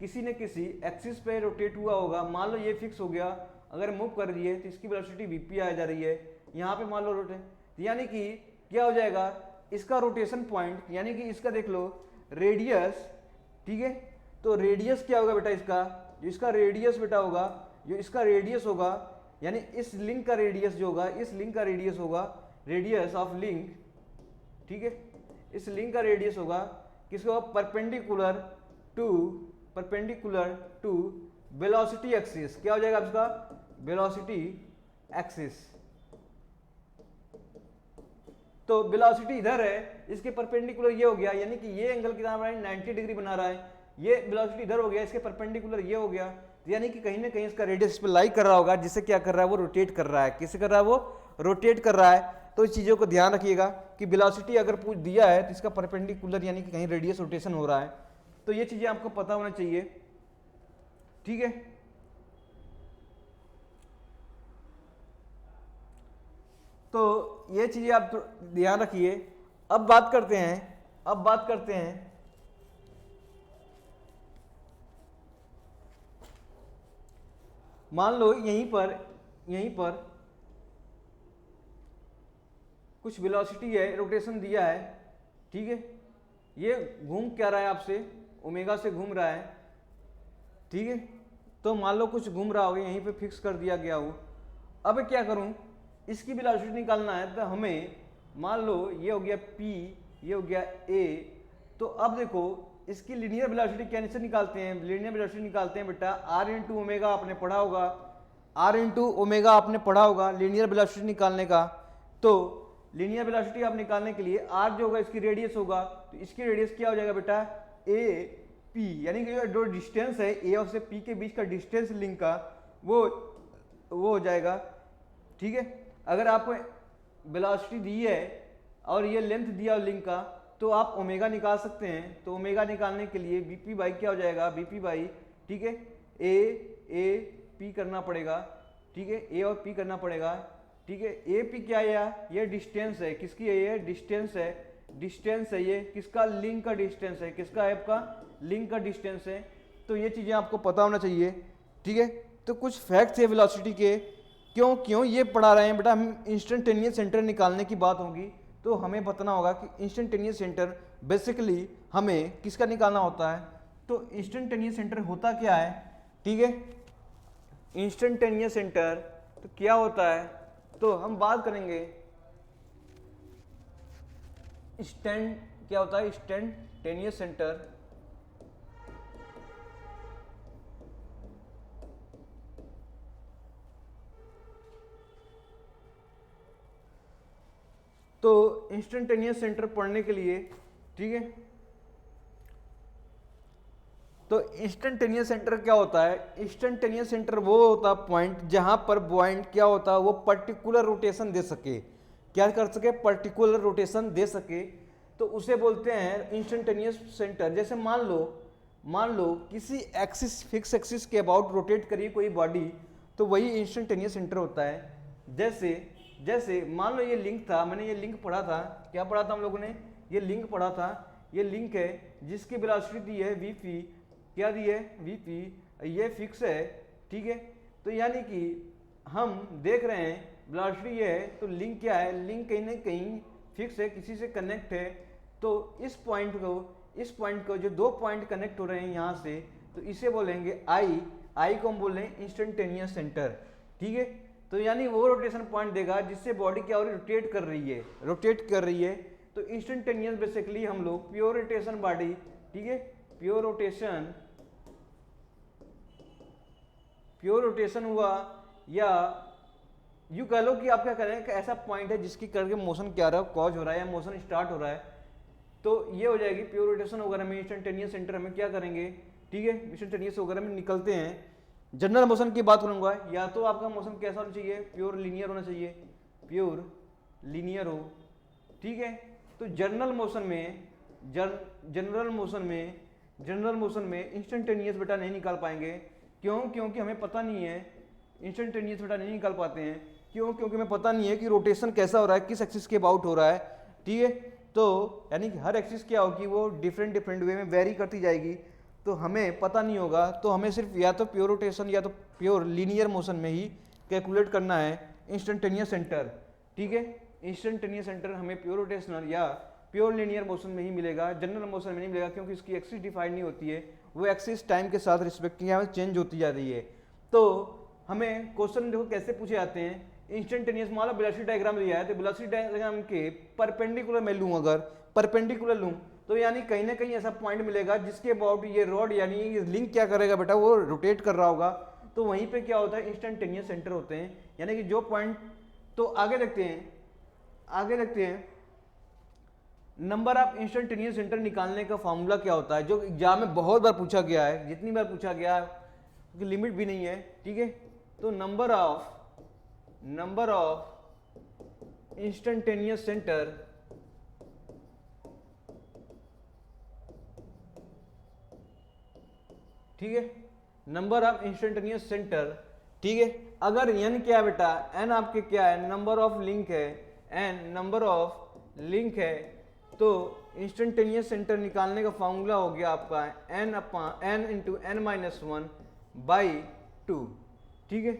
किसी न किसी एक्सिस पे रोटेट हुआ होगा। मान लो ये फिक्स हो गया, अगर मूव कर रही है तो इसकी वेलोसिटी bp आ जा रही है, यहाँ पे मान लो रोटेट, यानी कि क्या हो जाएगा, इसका रोटेशन पॉइंट, यानी कि इसका देख लो रेडियस, ठीक है। तो रेडियस क्या होगा बेटा, इसका जो इसका रेडियस बेटा होगा, जो इसका रेडियस होगा, यानी इस लिंक का रेडियस जो होगा, इस लिंक का रेडियस होगा, रेडियस ऑफ लिंक, ठीक है, इस लिंक का रेडियस होगा किसको, परपेंडिकुलर टू वेलोसिटी एक्सिस। क्या हो जाएगा आपका, वेलोसिटी एक्सिस। तो वेलोसिटी इधर है, इसके परपेंडिकुलर ये हो गया, यानी कि ये एंगल कितना बना है, 90 डिग्री बना रहा है, ये वेलोसिटी इधर हो गया, इसके परपेंडिकुलर ये हो गया, यानी कि कहीं ना कहीं इसका रेडियस पे लाई कर रहा होगा, जिससे क्या कर रहा है, वो रोटेट कर रहा है, किससे कर रहा है, वो रोटेट कर रहा है। तो इस चीजों को ध्यान रखिएगा कि वेलोसिटी अगर पूछ दिया है तो इसका परपेंडिकुलर यानी कि कहीं रेडियस रोटेशन हो रहा है, तो ये चीजें आपको पता होना चाहिए, ठीक है। तो ये चीजें आप ध्यान रखिए। अब बात करते हैं मान लो यहीं पर कुछ वेलोसिटी है, रोटेशन दिया है, ठीक है, ये घूम क्या रहा है आपसे, ओमेगा से घूम रहा है, ठीक है। तो मान लो कुछ घूम रहा हो, यहीं पे फिक्स कर दिया गया हो। अब क्या करूं, इसकी वेलोसिटी निकालना है, तो हमें मान लो ये हो गया P, ये हो गया A। तो अब देखो इसकी लीनियर वेलोसिटी कैसे निकालते हैं, लीनियर वेलोसिटी निकालते हैं बेटा R इंटू ओमेगा, आपने पढ़ा होगा, R इंटू ओमेगा आपने पढ़ा होगा लीनियर वेलोसिटी निकालने का। तो लीनियर वेलोसिटी आप निकालने के लिए R जो होगा इसकी रेडियस होगा, तो इसकी रेडियस क्या हो जाएगा बेटा A P, यानी कि जो डिस्टेंस है A और से P के बीच का डिस्टेंस लिंक का वो हो जाएगा, ठीक है। अगर आपको वेलोसिटी दी है और ये लेंथ दिया लिंक का, तो आप ओमेगा निकाल सकते हैं। तो ओमेगा निकालने के लिए बीपी बाई क्या हो जाएगा, बीपी बाई, ठीक है, ए पी करना पड़ेगा, ठीक है, ए और पी करना पड़ेगा, ठीक है। ए पी क्या है, ये डिस्टेंस है, किसकी है, ये डिस्टेंस है, डिस्टेंस है, ये किसका, लिंक का डिस्टेंस है, किसका है, आपका लिंक का डिस्टेंस है। तो ये चीज़ें आपको पता होना चाहिए, ठीक है। तो कुछ फैक्ट्स है वेलोसिटी के, क्यों ये पढ़ा रहे हैं बेटा, हम इंस्टेंटेनियस सेंटर निकालने की बात होगी, तो हमें बताना होगा कि इंस्टेंटेनियस सेंटर बेसिकली हमें किसका निकालना होता है। तो इंस्टेंटेनियस सेंटर होता क्या है, ठीक है। इंस्टेंटेनियस सेंटर तो क्या होता है, तो हम बात करेंगे क्या होता है इंस्टेंटेनियस सेंटर। तो इंस्टेंटेनियस सेंटर पढ़ने के लिए, ठीक है, तो इंस्टेंटेनियस सेंटर क्या होता है, इंस्टेंटेनियस सेंटर वो होता है पॉइंट जहां पर पॉइंट क्या होता है, वो पर्टिकुलर रोटेशन दे सके, क्या कर सके, पर्टिकुलर रोटेशन दे सके, तो उसे बोलते हैं इंस्टेंटेनियस सेंटर। जैसे मान लो किसी एक्सिस, फिक्स एक्सिस के अबाउट रोटेट करिए कोई बॉडी, तो वही इंस्टेंटेनियस सेंटर होता है। जैसे मान लो ये लिंक था, मैंने ये लिंक पढ़ा था, क्या पढ़ा था हम लोगों ने, ये लिंक पढ़ा था, ये लिंक है जिसकी वेलोसिटी दी है Vp, क्या दी है, Vp, ये फिक्स है, ठीक है। तो यानी कि हम देख रहे हैं वेलोसिटी ये है, तो लिंक क्या है, लिंक कहीं ना कहीं फिक्स है, किसी से कनेक्ट है। तो इस पॉइंट को जो दो पॉइंट कनेक्ट हो रहे हैं यहाँ से, तो इसे बोलेंगे आई को हम बोल रहे हैं इंस्टेंटेनियस सेंटर, ठीक है। तो यानी वो रोटेशन पॉइंट देगा जिससे बॉडी क्या हो रही है, रोटेट कर रही है। तो इंस्टेंटेनियस बेसिकली हम लोग प्योर रोटेशन बॉडी, ठीक है, प्योर रोटेशन हुआ, या यूं कह लो कि आप क्या करें, ऐसा पॉइंट है जिसकी करके मोशन क्या रहा है, कॉज हो रहा है या मोशन स्टार्ट हो रहा है, तो ये हो जाएगी प्योर रोटेशन वगैरह में। इंस्टेंटेनियस सेंटर हमें क्या करेंगे, ठीक है, इंस्टेंटेनियस वगैरह में निकलते हैं। जनरल मोशन की बात करूंगा, या तो आपका मोशन कैसा होना चाहिए, प्योर लीनियर होना चाहिए, प्योर लीनियर हो, ठीक है। तो जनरल मोशन में इंस्टेंटेनियस बेटा नहीं निकाल पाएंगे, क्योंकि हमें पता नहीं है, इंस्टेंटेनियस बेटा नहीं निकाल पाते हैं, क्योंकि हमें पता नहीं है कि रोटेशन कैसा हो रहा है, किस एक्सिस के अबाउट हो रहा है, ठीक है। तो यानी कि हर एक्सिस क्या होगी, वो डिफरेंट वे में वेरी करती जाएगी, तो हमें पता नहीं होगा। तो हमें सिर्फ या तो प्योर रोटेशन या तो प्योर लीनियर मोशन में ही कैलकुलेट करना है इंस्टेंटेनियस सेंटर, ठीक है। इंस्टेंटेनियस सेंटर हमें प्योर रोटेशनल या प्योर लीनियर मोशन में ही मिलेगा, जनरल मोशन में नहीं मिलेगा, क्योंकि इसकी एक्सिस डिफाइंड नहीं होती है, वो एक्सिस टाइम के साथ रिस्पेक्टिव चेंज होती जा रही है। तो हमें क्वेश्चन देखो कैसे पूछे जाते हैं, इंस्टेंटेनियस मान लो वेलोसिटी डायग्राम दिया है, तो वेलोसिटी डायग्राम के परपेंडिकुलर मैं लूँ, अगर परपेंडिकुलर लूँ, तो यानी कहीं ना कहीं ऐसा पॉइंट मिलेगा जिसके अबाउट ये रॉड यानी ये लिंक क्या करेगा बेटा, वो रोटेट कर रहा होगा, तो वहीं पे क्या होता है, इंस्टेंटेनियस सेंटर होते हैं। यानी कि जो पॉइंट, तो आगे देखते हैं नंबर ऑफ इंस्टेंटेनियस सेंटर निकालने का फॉर्मूला क्या होता है, जो एग्जाम में बहुत बार पूछा गया है, जितनी बार पूछा गया है क्योंकि लिमिट भी नहीं है, ठीक है। तो नंबर ऑफ इंस्टेंटेनियस सेंटर, ठीक है, नंबर ऑफ इंस्टेंटेनियस सेंटर, ठीक है। अगर n क्या है बेटा, n आपके क्या है, नंबर ऑफ लिंक है, n नंबर ऑफ लिंक है, तो इंस्टेंटेनियस सेंटर निकालने का फॉर्मूला हो गया आपका n इंटू n-1 बाई 2, ठीक है।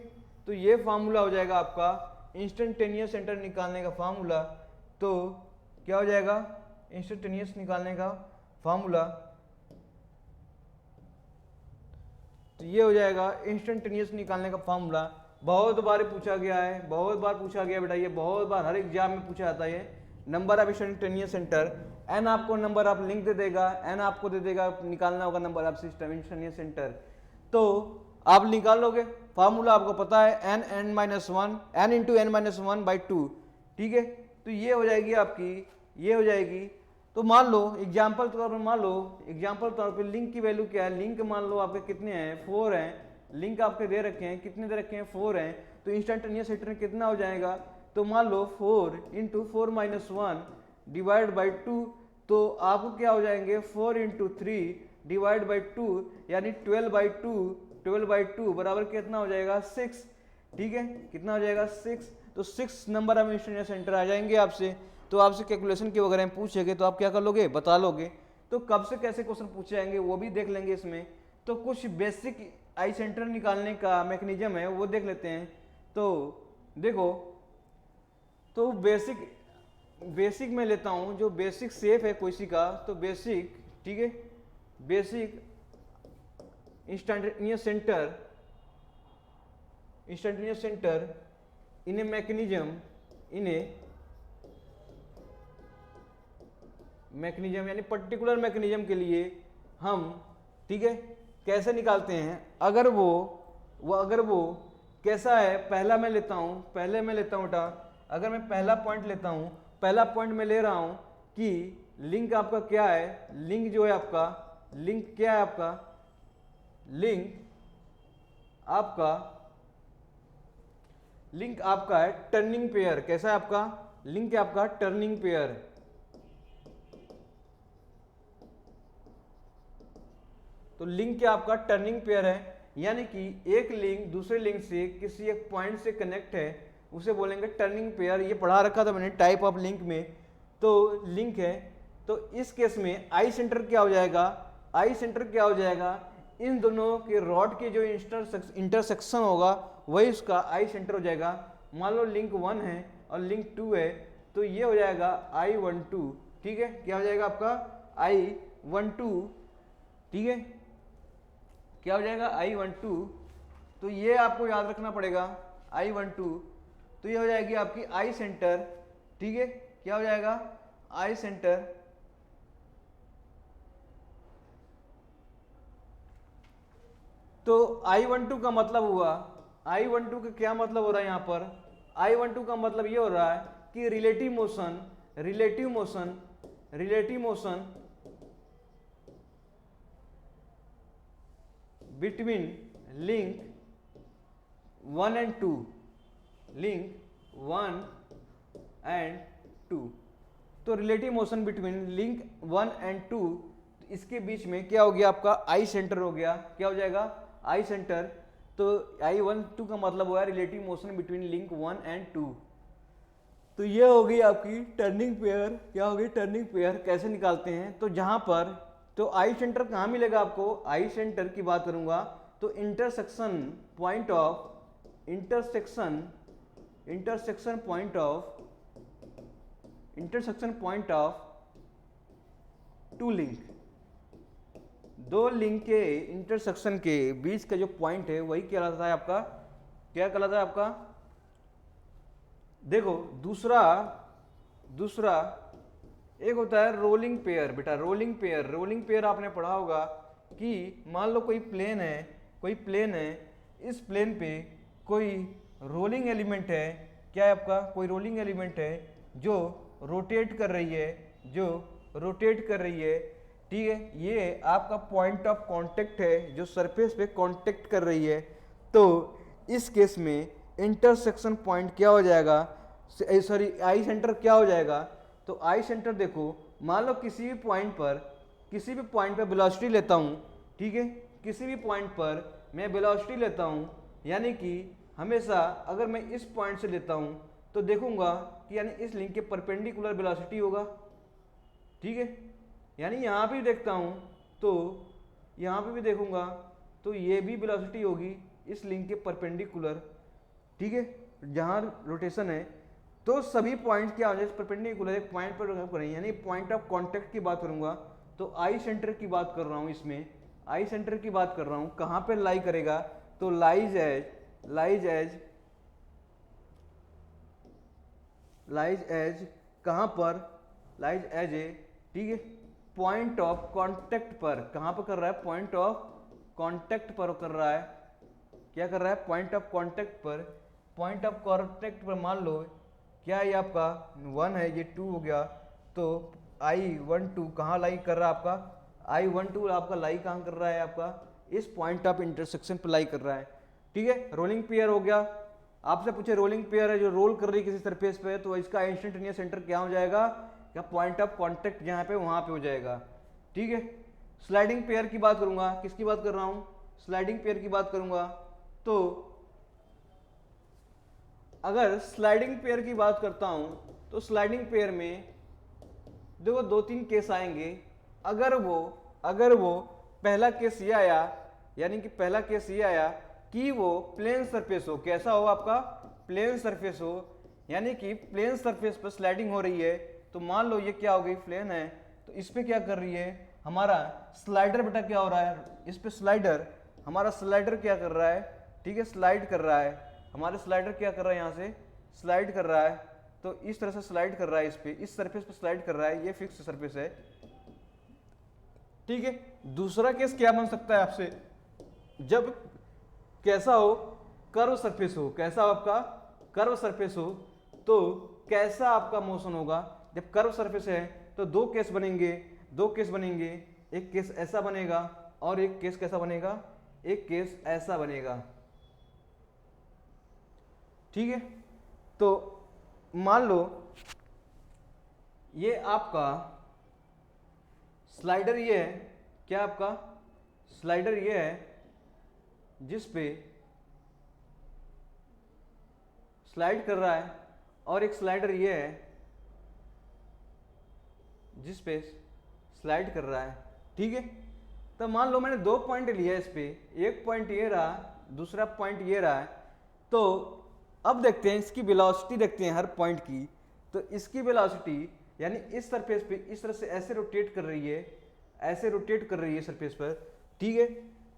तो ये फार्मूला हो जाएगा आपका इंस्टेंटेनियस सेंटर निकालने का फार्मूला। तो क्या हो जाएगा, इंस्टेंटेनियस निकालने का फार्मूला तो ये हो जाएगा इंस्टेंटेनियस निकालने का फॉर्मूला। बहुत बार पूछा गया है, बहुत बार पूछा गया बेटा, ये बहुत बार हर एग्जाम में पूछा जाता है। ये number of instantaneous centre, N आपको नंबर ऑफ लिंक दे देगा, एन आपको दे देगा, निकालना होगा number of system instantaneous centre. तो आप निकाल लोगे, फार्मूला आपको पता है N N minus one, N into N minus one by two, ठीक है। तो ये हो जाएगी आपकी, ये हो जाएगी। तो मान लो एग्जाम्पल तौर पर, मान लो एग्जाम्पल तौर पर लिंक की वैल्यू क्या है, लिंक मान लो आपके कितने हैं, 4 हैं, लिंक आपके दे रखे हैं, कितने दे रखे हैं, 4 हैं। तो इंस्टेंटेनियस सेंटर में कितना हो जाएगा, तो मान लो 4 into 4 minus one divide by two, तो आपको क्या हो जाएंगे 4 इंटू 3 डिवाइड बाई टू, यानी 12 बाई टू, 12 बाई टू बराबर कितना हो जाएगा 6, ठीक है। कितना हो जाएगा 6, तो 6 नंबर ऑफ इंस्टेंटेनियस सेंटर आ जाएंगे आपसे। तो आपसे कैलकुलेशन के वगैरह में पूछेंगे तो आप क्या कर लोगे, बता लोगे। तो कब से कैसे क्वेश्चन पूछे जाएंगे वो भी देख लेंगे इसमें। तो कुछ बेसिक आई सेंटर निकालने का मैकेनिज्म है वो देख लेते हैं। तो देखो, तो बेसिक में लेता हूं, जो बेसिक शेप है कोई का, तो बेसिक, ठीक है, basic instantaneous centre in a mechanism, यानी पर्टिकुलर मैकेनिज्म के लिए हम, ठीक है, कैसे निकालते हैं। अगर वो कैसा है, पहला मैं लेता हूं बेटा, अगर मैं पहला पॉइंट लेता हूं, पहला पॉइंट मैं ले रहा हूं कि लिंक आपका क्या है, लिंक जो है आपका, लिंक क्या है आपका, लिंक आपका है टर्निंग पेयर। कैसा है आपका लिंक, है आपका टर्निंग पेयर। तो लिंक क्या आपका टर्निंग पेयर है, यानी कि एक लिंक दूसरे लिंक से किसी एक पॉइंट से कनेक्ट है, उसे बोलेंगे टर्निंग पेयर। ये पढ़ा रखा था मैंने टाइप ऑफ लिंक में। तो लिंक है, तो इस केस में आई सेंटर क्या हो जाएगा, आई सेंटर क्या हो जाएगा, इन दोनों के रॉड के जो इंटरसेक्शन होगा वही उसका आई सेंटर हो जाएगा। मान लो लिंक 1 है और लिंक 2 है, तो ये हो जाएगा I12, ठीक है। क्या हो जाएगा आपका I12, ठीक है, क्या हो जाएगा I12। तो ये आपको याद रखना पड़ेगा I12। तो ये हो जाएगी आपकी आई सेंटर, ठीक है। क्या हो जाएगा आई सेंटर। तो I12 का मतलब हुआ, I12 का क्या मतलब हो रहा है यहाँ पर, I12 का मतलब ये हो रहा है कि relative motion between link 1 and 2, link 1 and 2। तो relative motion between link 1 and 2, इसके बीच में क्या हो गया आपका आई सेंटर हो गया। क्या हो जाएगा आई सेंटर। तो I12 का मतलब हुआ relative motion between link 1 and 2। तो ये हो गई आपकी टर्निंग पेयर। क्या हो गई टर्निंग पेयर। कैसे निकालते हैं, तो जहां पर, तो आई सेंटर कहाँ मिलेगा आपको, आई सेंटर की बात करूंगा तो intersection point of two link, दो लिंक के इंटरसेक्शन के बीच का जो पॉइंट है वही क्या कहलाता है आपका, क्या कहलाता है आपका। देखो दूसरा एक होता है रोलिंग पेयर। बेटा रोलिंग पेयर आपने पढ़ा होगा कि मान लो कोई प्लेन है, इस प्लेन पे कोई रोलिंग एलिमेंट है। क्या है आपका, कोई रोलिंग एलिमेंट है जो रोटेट कर रही है, ठीक है। ये आपका पॉइंट ऑफ कांटेक्ट है जो सरफेस पे कांटेक्ट कर रही है। तो इस केस में इंटरसेक्शन पॉइंट क्या हो जाएगा, सॉरी आई सेंटर क्या हो जाएगा। तो आई सेंटर देखो, मान लो किसी भी पॉइंट पर वेलोसिटी लेता हूँ, ठीक है, किसी भी पॉइंट पर मैं वेलोसिटी लेता हूँ, यानी कि हमेशा अगर मैं इस पॉइंट से लेता हूँ तो देखूंगा कि यानी इस लिंक के परपेंडिकुलर वेलोसिटी होगा, ठीक है। यानी यहाँ भी देखता हूँ तो यहाँ पे भी देखूंगा तो ये भी वेलोसिटी होगी इस लिंक के परपेंडिकुलर, ठीक है, जहाँ रोटेशन है। तो सभी पॉइंट क्या हो जाए परपेंडिकुलर एक पॉइंट पर करें, यानी पॉइंट ऑफ कांटेक्ट की बात करूंगा। तो आई सेंटर की बात कर रहा हूँ इसमें, आई सेंटर की बात कर रहा हूं, कहां पे लाई करेगा, तो लाइज एज कहां पर, लाइज एज ए, ठीक है, पॉइंट ऑफ कांटेक्ट पर, कहां पर कर रहा है, पॉइंट ऑफ कांटेक्ट पर कर रहा है, क्या कर रहा है, पॉइंट ऑफ कांटेक्ट पर, पॉइंट ऑफ कांटेक्ट पर मान लो क्या ये आपका 1 है, ये 2 हो गया, तो I12 कहाँ लाई कर रहा है आपका, I12 आपका लाई कहाँ कर रहा है, आपका इस पॉइंट ऑफ इंटरसेक्शन पर लाई कर रहा है, ठीक है। रोलिंग पेयर हो गया, आपसे पूछे रोलिंग पेयर है जो रोल कर रही है किसी सरफेस पे, तो इसका इंस्टेंटेनियस सेंटर क्या हो जाएगा, क्या पॉइंट ऑफ कांटेक्ट जहाँ पे वहां पे हो जाएगा, ठीक है। स्लाइडिंग पेयर की बात करूंगा, किसकी बात कर रहा हूं, स्लाइडिंग पेयर की बात करूंगा, तो अगर स्लाइडिंग पेयर की बात करता हूं तो स्लाइडिंग पेयर में देखो 2-3 केस आएंगे। अगर वो पहला केस ये आया, यानी कि पहला केस ये आया कि वो प्लेन सरफेस हो, कैसा हो आपका, प्लेन सरफेस हो, यानी कि प्लेन सरफेस पर स्लाइडिंग हो रही है, तो मान लो ये क्या हो गई, प्लेन है, तो इस पे क्या कर रही है हमारा स्लाइडर, बेटा क्या हो रहा है इस पे स्लाइडर, हमारा स्लाइडर क्या कर रहा है, ठीक है, स्लाइड कर रहा है, हमारे स्लाइडर क्या कर रहा है, यहाँ से स्लाइड कर रहा है, तो इस तरह से स्लाइड कर रहा है, इस पे, इस सरफेस पे स्लाइड कर रहा है, ये फिक्स सरफेस है, ठीक है। दूसरा केस क्या बन सकता है आपसे, जब कैसा हो, कर्व सरफेस हो, कैसा हो आपका कर्व सरफेस हो, तो कैसा आपका मोशन होगा, जब कर्व सरफेस है तो दो केस बनेंगे, एक केस ऐसा बनेगा और एक केस कैसा बनेगा, एक केस ऐसा बनेगा, ठीक है। तो मान लो ये आपका स्लाइडर ये है, क्या आपका स्लाइडर ये है जिस पे स्लाइड कर रहा है, और एक स्लाइडर ये है जिस पे स्लाइड कर रहा है, ठीक है। तो मान लो मैंने 2 पॉइंट लिया इस पे, एक पॉइंट ये रहा, दूसरा पॉइंट ये रहा है, तो अब देखते हैं इसकी वेलोसिटी, देखते हैं हर पॉइंट की, तो इसकी वेलोसिटी यानी इस सरफेस पे इस तरह से ऐसे रोटेट कर रही है, ऐसे रोटेट कर रही है सरफेस पर, ठीक है।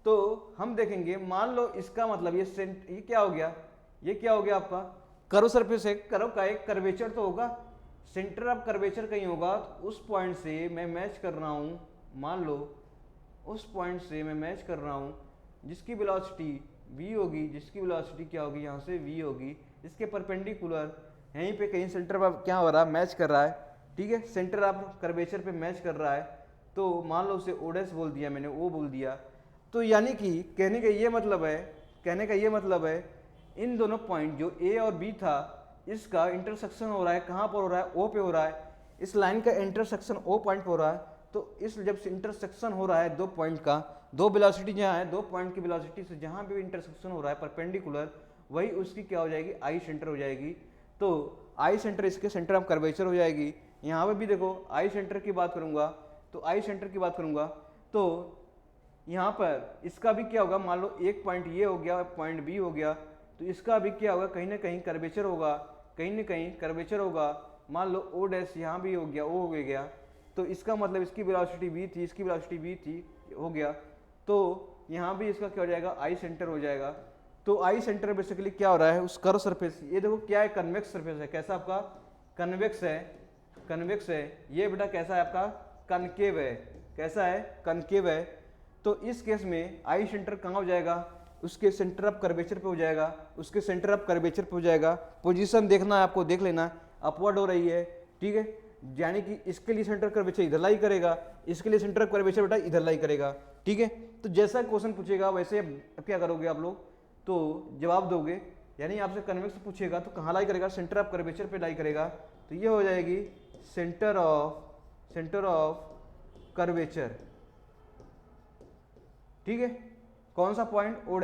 तो हम देखेंगे, मान लो इसका मतलब ये क्या हो गया, ये क्या हो गया आपका कर्व सरफेस है, कर्व का एक कर्वेचर तो होगा, सेंटर ऑफ कर्वेचर कहीं होगा, तो उस पॉइंट से मैं मैच कर रहा हूं, मान लो उस पॉइंट से मैं मैच कर रहा हूं जिसकी वेलोसिटी v होगी, जिसकी वेलोसिटी क्या होगी, यहाँ से v होगी, इसके परपेंडिकुलर यहीं पे कहीं सेंटर पर क्या हो रहा है, मैच कर रहा है, ठीक है, सेंटर ऑफ कर्वेचर पे मैच कर रहा है, तो मान लो उसे ओडेस बोल दिया मैंने, ओ बोल दिया, तो यानी कि कहने का ये मतलब है इन दोनों पॉइंट जो ए और बी था, इसका इंटरसेक्शन हो रहा है, कहाँ पर हो रहा है, ओ पे हो रहा है, इस लाइन का इंटरसेक्शन ओ पॉइंट पे हो रहा है, तो इस जब से इंटरसेक्शन हो रहा है दो पॉइंट का, दो वेलोसिटी जहाँ है, दो पॉइंट की वेलोसिटी से जहाँ भी इंटरसेक्शन हो रहा है परपेंडिकुलर, वही उसकी क्या हो जाएगी, आई सेंटर हो जाएगी, तो आई सेंटर इसके सेंटर ऑफ कर्वेचर हो जाएगी। यहाँ पे भी देखो आई सेंटर की बात करूंगा, तो आई सेंटर की बात करूंगा, तो यहाँ पर इसका भी क्या होगा, मान लो एक पॉइंट ये हो गया, पॉइंट बी हो गया, तो इसका भी क्या होगा, कहीं ना कहीं कर्वेचर होगा, कहीं ना कहीं कर्वेचर होगा, मान लो ओ डैश यहाँ भी हो गया, ओ हो गया, तो इसका मतलब इसकी वेलोसिटी v थी, इसकी वेलोसिटी v थी, हो गया, तो यहाँ भी इसका क्या हो जाएगा, आई सेंटर हो जाएगा। तो आई सेंटर बेसिकली क्या हो रहा है, उस कर्व सरफेस, ये देखो क्या है, कन्वेक्स सरफेस है, कैसा आपका कन्वेक्स है, कन्वेक्स है, ये बेटा कैसा है आपका कनकेव है, कैसा है कनकेव है, तो इस केस में आई सेंटर कहाँ हो जाएगा, उसके सेंटर ऑफ कर्वेचर पे हो जाएगा, उसके सेंटर ऑफ कर्वेचर पे हो जाएगा, पोजीशन देखना है आपको, देख लेना, अपवर्ड हो रही है, ठीक है, यानी कि इसके लिए सेंटर कर्वेचर इधर लाई करेगा, इसके लिए सेंटर कर्वेचर बेटा इधर लाई करेगा, ठीक है। तो जैसा क्वेश्चन पूछेगा वैसे क्या करोगे आप लोग, तो जवाब दोगे, यानी आपसे कन्वेक्स पूछेगा तो कहाँ लाई करेगा, सेंटर ऑफ कर्वेचर पे लाई करेगा, तो ये हो जाएगी सेंटर ऑफ कर्वेचर, ठीक है। कौन सा पॉइंट, ओ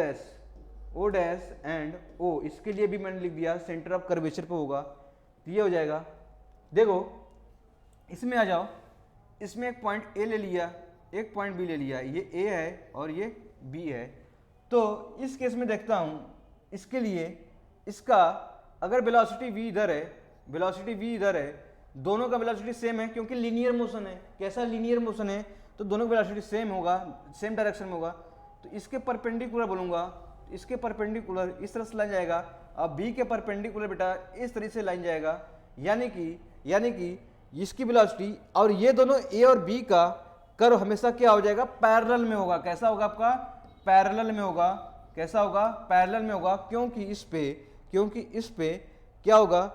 डैश एंड ओ, इसके लिए भी मैंने लिख दिया सेंटर ऑफ कर्वेचर पे होगा, तो ये हो जाएगा। देखो इसमें आ जाओ, इसमें एक पॉइंट ए ले लिया, एक पॉइंट बी ले लिया, ये ए है और ये बी है, तो इस केस में देखता हूं, इसके लिए इसका अगर वेलोसिटी v इधर है, वेलोसिटी v इधर है, दोनों का वेलोसिटी सेम है क्योंकि लीनियर मोशन है, कैसा लीनियर मोशन है, तो दोनों का वेलोसिटी सेम होगा, सेम डायरेक्शन में होगा। तो इसके परपेंडिकुलर बोलूँगा, इसके परपेंडिकुलर इस तरह से लाइन जाएगा, अब बी के परपेंडिकुलर बेटा इस तरह से लाइन जाएगा, यानी कि इसकी वेलोसिटी और ये दोनों ए और बी का कर्व हमेशा क्या हो जाएगा, पैरेलल में होगा। कैसा होगा आपका, पैरेलल में होगा। कैसा होगा, पैरेलल में होगा, क्योंकि इस पे क्या होगा,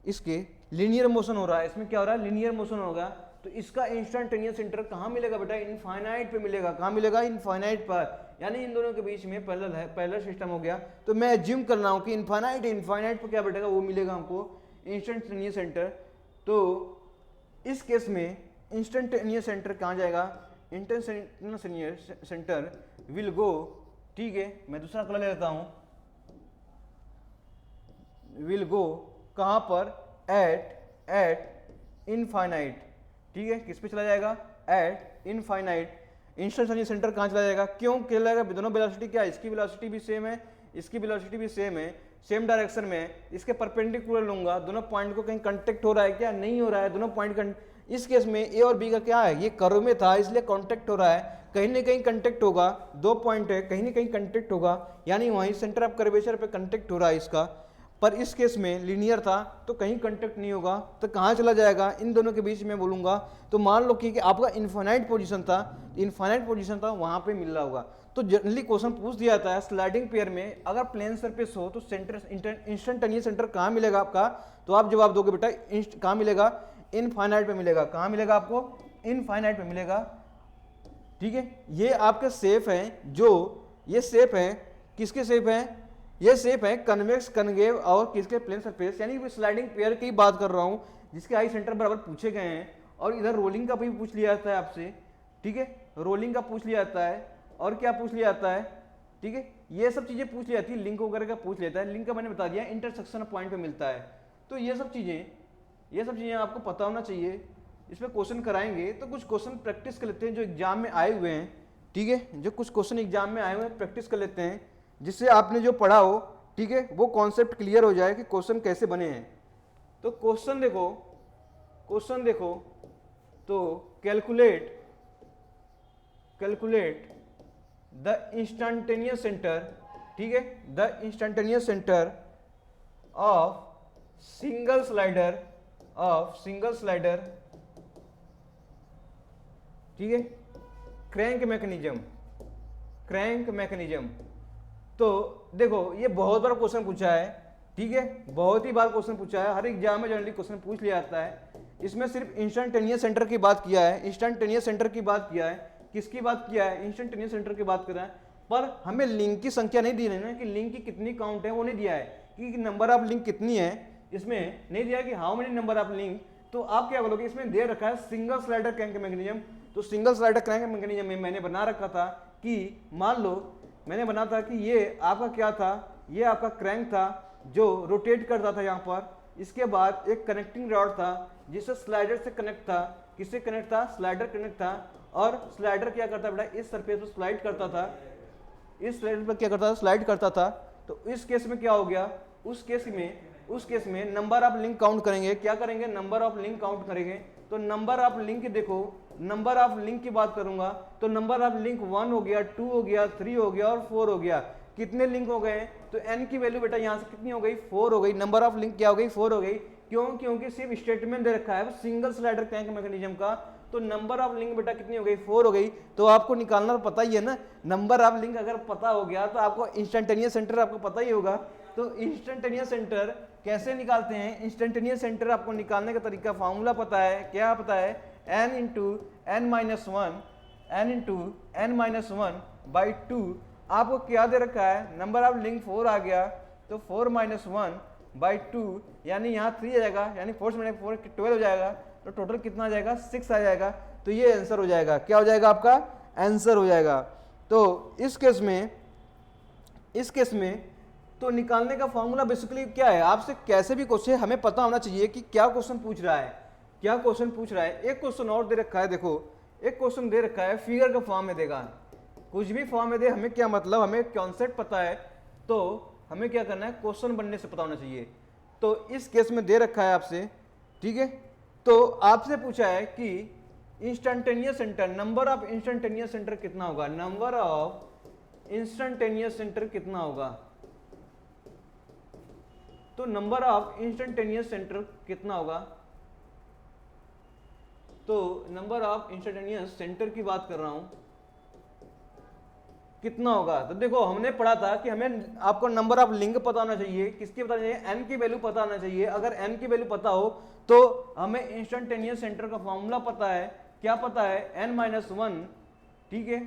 इसके लीनियर मोशन हो रहा है, इसमें क्या हो रहा है, लीनियर मोशन होगा। तो इसका इंस्टेंटेनियस सेंटर कहाँ मिलेगा बेटा, इनफाइनाइट पे मिलेगा। कहाँ मिलेगा, इनफाइनाइट पर, यानी इन दोनों के बीच में पैरेलल है, पैरेलल सिस्टम हो गया। तो मैं एज्यूम कर रहा हूँ कि इनफाइनाइट पर क्या बैठेगा, वो मिलेगा हमको इंस्टेंटेनियस सेंटर। तो इस केस में इंस्टेंटेनियस सेंटर कहाँ जाएगा, इंस्टेंटेनियस सेंटर विल गो, ठीक है, मैं दूसरा कलर ले लेता हूँ, विल गो कहाँ पर, एट इनफाइनाइट, ठीक है, किस पे चला जाएगा, एट इनफाइनाइट। इंस्टेंटेनियस सेंटर कहाँ चला जाएगा, क्यों चला जाएगा, दोनों वेलोसिटी क्या है, इसकी वेलोसिटी भी सेम है, इसकी वेलोसिटी भी सेम है, सेम डायरेक्शन में, इसके परपेंडिकुलर लूंगा, दोनों पॉइंट को कहीं कांटेक्ट हो रहा है क्या, नहीं हो रहा है, दोनों पॉइंट इस केस में ए और बी का क्या है, ये कर्व में था इसलिए कांटेक्ट हो रहा है, कहीं ना कहीं कांटेक्ट होगा, दो पॉइंट है, कहीं ना कहीं कांटेक्ट होगा, यानी वहीं सेंटर ऑफ कर्वेचर पे कांटेक्ट हो रहा है इसका। पर इस केस में लीनियर था तो कहीं कांटेक्ट नहीं होगा, तो कहाँ चला जाएगा, इन दोनों के बीच में बोलूंगा। तो मान लो कि आपका इनफाइनाइट पोजीशन था, वहां पे मिल रहा होगा। तो जनरली क्वेश्चन पूछ दिया जाता है स्लाइडिंग पेयर में, अगर प्लेन सरफेस हो तो सेंटर इंस्टेंटेनियस सेंटर कहाँ मिलेगा आपका, तो आप जवाब दोगे बेटा कहाँ मिलेगा, इनफाइनाइट पे मिलेगा। कहाँ मिलेगा आपको, इनफाइनाइट पे मिलेगा, ठीक है। ये आपके शेप हैं, जो ये शेप है, किसके शेप है, ये शेप है कन्वेक्स, कनवेव और किसके, प्लेन सरफेस, यानी स्लाइडिंग पेयर की बात कर रहा हूं, जिसके आई सेंटर बराबर पूछे गए हैं। और इधर रोलिंग का भी पूछ लिया जाता है आपसे, ठीक है, रोलिंग का पूछ लिया जाता है, और क्या पूछ लिया जाता है, ठीक है, ये सब चीजें पूछ ली जाती है, लिंक वगैरह का पूछ लेता है, लिंक का मैंने बता दिया इंटरसेक्शन पॉइंट पे मिलता है। तो ये सब चीजें आपको पता होना चाहिए, इसमें क्वेश्चन कराएंगे। तो कुछ क्वेश्चन प्रैक्टिस कर लेते हैं जो एग्जाम में आए हुए हैं, ठीक है, जो कुछ क्वेश्चन एग्जाम में आए हुए हैं प्रैक्टिस कर लेते हैं, जिससे आपने जो पढ़ा हो, ठीक है, वो कॉन्सेप्ट क्लियर हो जाए कि क्वेश्चन कैसे बने हैं। तो क्वेश्चन देखो तो कैलकुलेट द इंस्टेंटेनियस सेंटर, ठीक है, the instantaneous centre of single slider, ठीक है, क्रैंक मैकेनिज्म। तो देखो ये बहुत बार क्वेश्चन पूछा है, ठीक है, बहुत ही बार क्वेश्चन पूछा है, हर एग्जाम में जनरली क्वेश्चन पूछ लिया जाता है। इसमें सिर्फ इंस्टेंटेनियस सेंटर की बात किया है, किसकी बात किया है, इंस्टेंटेनियस सेंटर की बात कर रहा है। पर हमें लिंक की संख्या नहीं दी है, कि लिंक की कितनी काउंट है वो नहीं दिया है, कि नंबर ऑफ लिंक कितनी है, इसमें नहीं दिया कि how many number of link. तो आप क्या बोलोगे, इसमें दे रखा है सिंगल स्लाइडर क्रैंक मैकेनिज्म। तो सिंगल स्लाइडर क्रैंक मैकेनिज्म में मैंने बना रखा था कि मान लो मैंने बना था कि ये आपका क्या था, ये आपका क्रैंक था जो रोटेट करता था यहाँ पर। इसके बाद एक कनेक्टिंग रॉड था जिससे स्लाइडर से कनेक्ट था, किससे कनेक्ट था, स्लाइडर कनेक्ट था। और स्लाइडर क्या करता बेटा, इस सरफेस पर स्लाइड करता था, इस स्लाइडर पर क्या करता था, स्लाइड करता था। तो इस केस में क्या हो गया, उस केस में नंबर ऑफ लिंक काउंट करेंगे, क्या करेंगे, नंबर ऑफ लिंक काउंट करेंगे। तो नंबर ऑफ लिंक देखो, नंबर ऑफ लिंक की बात करूंगा तो नंबर ऑफ लिंक 1 हो गया, 2 हो गया, 3 हो गया और 4 हो गया। कितने लिंक हो गए, तो n की वैल्यू बेटा यहां से कितनी हो गई, 4 हो गई। नंबर ऑफ लिंक क्या हो गई, 4 हो गई। क्यों, क्योंकि सिर्फ स्टेटमेंट दे रखा है सिंगल स्लाइडर क्रैंक मैकेनिज्म का। तो नंबर ऑफ लिंक बेटा कितनी हो गई, 4 हो गई। तो आपको निकालना तो पता ही है ना, नंबर ऑफ लिंक अगर पता हो गया तो आपको इंस्टेंटेनियस सेंटर आपको पता ही होगा। तो इंस्टेंटेनियस सेंटर कैसे निकालते हैं, इंस्टेंटेनियस सेंटर आपको निकालने का तरीका, फार्मूला पता है, क्या पता है, n into n minus one by 2। आपको क्या दे रखा है, नंबर ऑफ लिंक 4 आ गया, तो 4 माइनस 1 बाई 2, यानी यहाँ 3 आ जाएगा, यानी 4 माइनस 4 12 हो जाएगा। तो टोटल कितना आ जाएगा, 6 आ जाएगा। तो ये आंसर हो जाएगा, क्या हो जाएगा आपका, आंसर हो जाएगा। तो इस केस में तो निकालने का फॉर्मूला बेसिकली क्या है, आपसे कैसे भी क्वेश्चन हमें पता होना चाहिए कि क्या क्वेश्चन पूछ रहा है, क्या क्वेश्चन पूछ रहा है। एक क्वेश्चन और दे रखा है, देखो एक क्वेश्चन दे रखा है फिगर का फॉर्म में देगा, कुछ भी फॉर्म में दे, हमें क्या मतलब, हमें कॉन्सेप्ट पता है तो हमें क्या करना है, क्वेश्चन बनने से पता होना चाहिए। तो इस केस में दे रखा है आपसे, ठीक है, तो आपसे पूछा है कि instantaneous centre, number of instantaneous centre कितना होगा, नंबर ऑफ इंस्टेंटेनियस सेंटर कितना होगा, तो नंबर ऑफ इंस्टेंटेनियस सेंटर कितना होगा, तो नंबर ऑफ इंस्टेंटेनियस सेंटर की बात कर रहा हूं कितना होगा। तो देखो हमने पढ़ा था कि हमें आपको नंबर ऑफ लिंक पता होना चाहिए, किसकी पता चाहिए, एन की वैल्यू पता होना चाहिए। अगर एन की वैल्यू पता हो तो हमें इंस्टेंटेनियस सेंटर का फॉर्मूला पता है, क्या पता है, एन माइनस वन, ठीक है,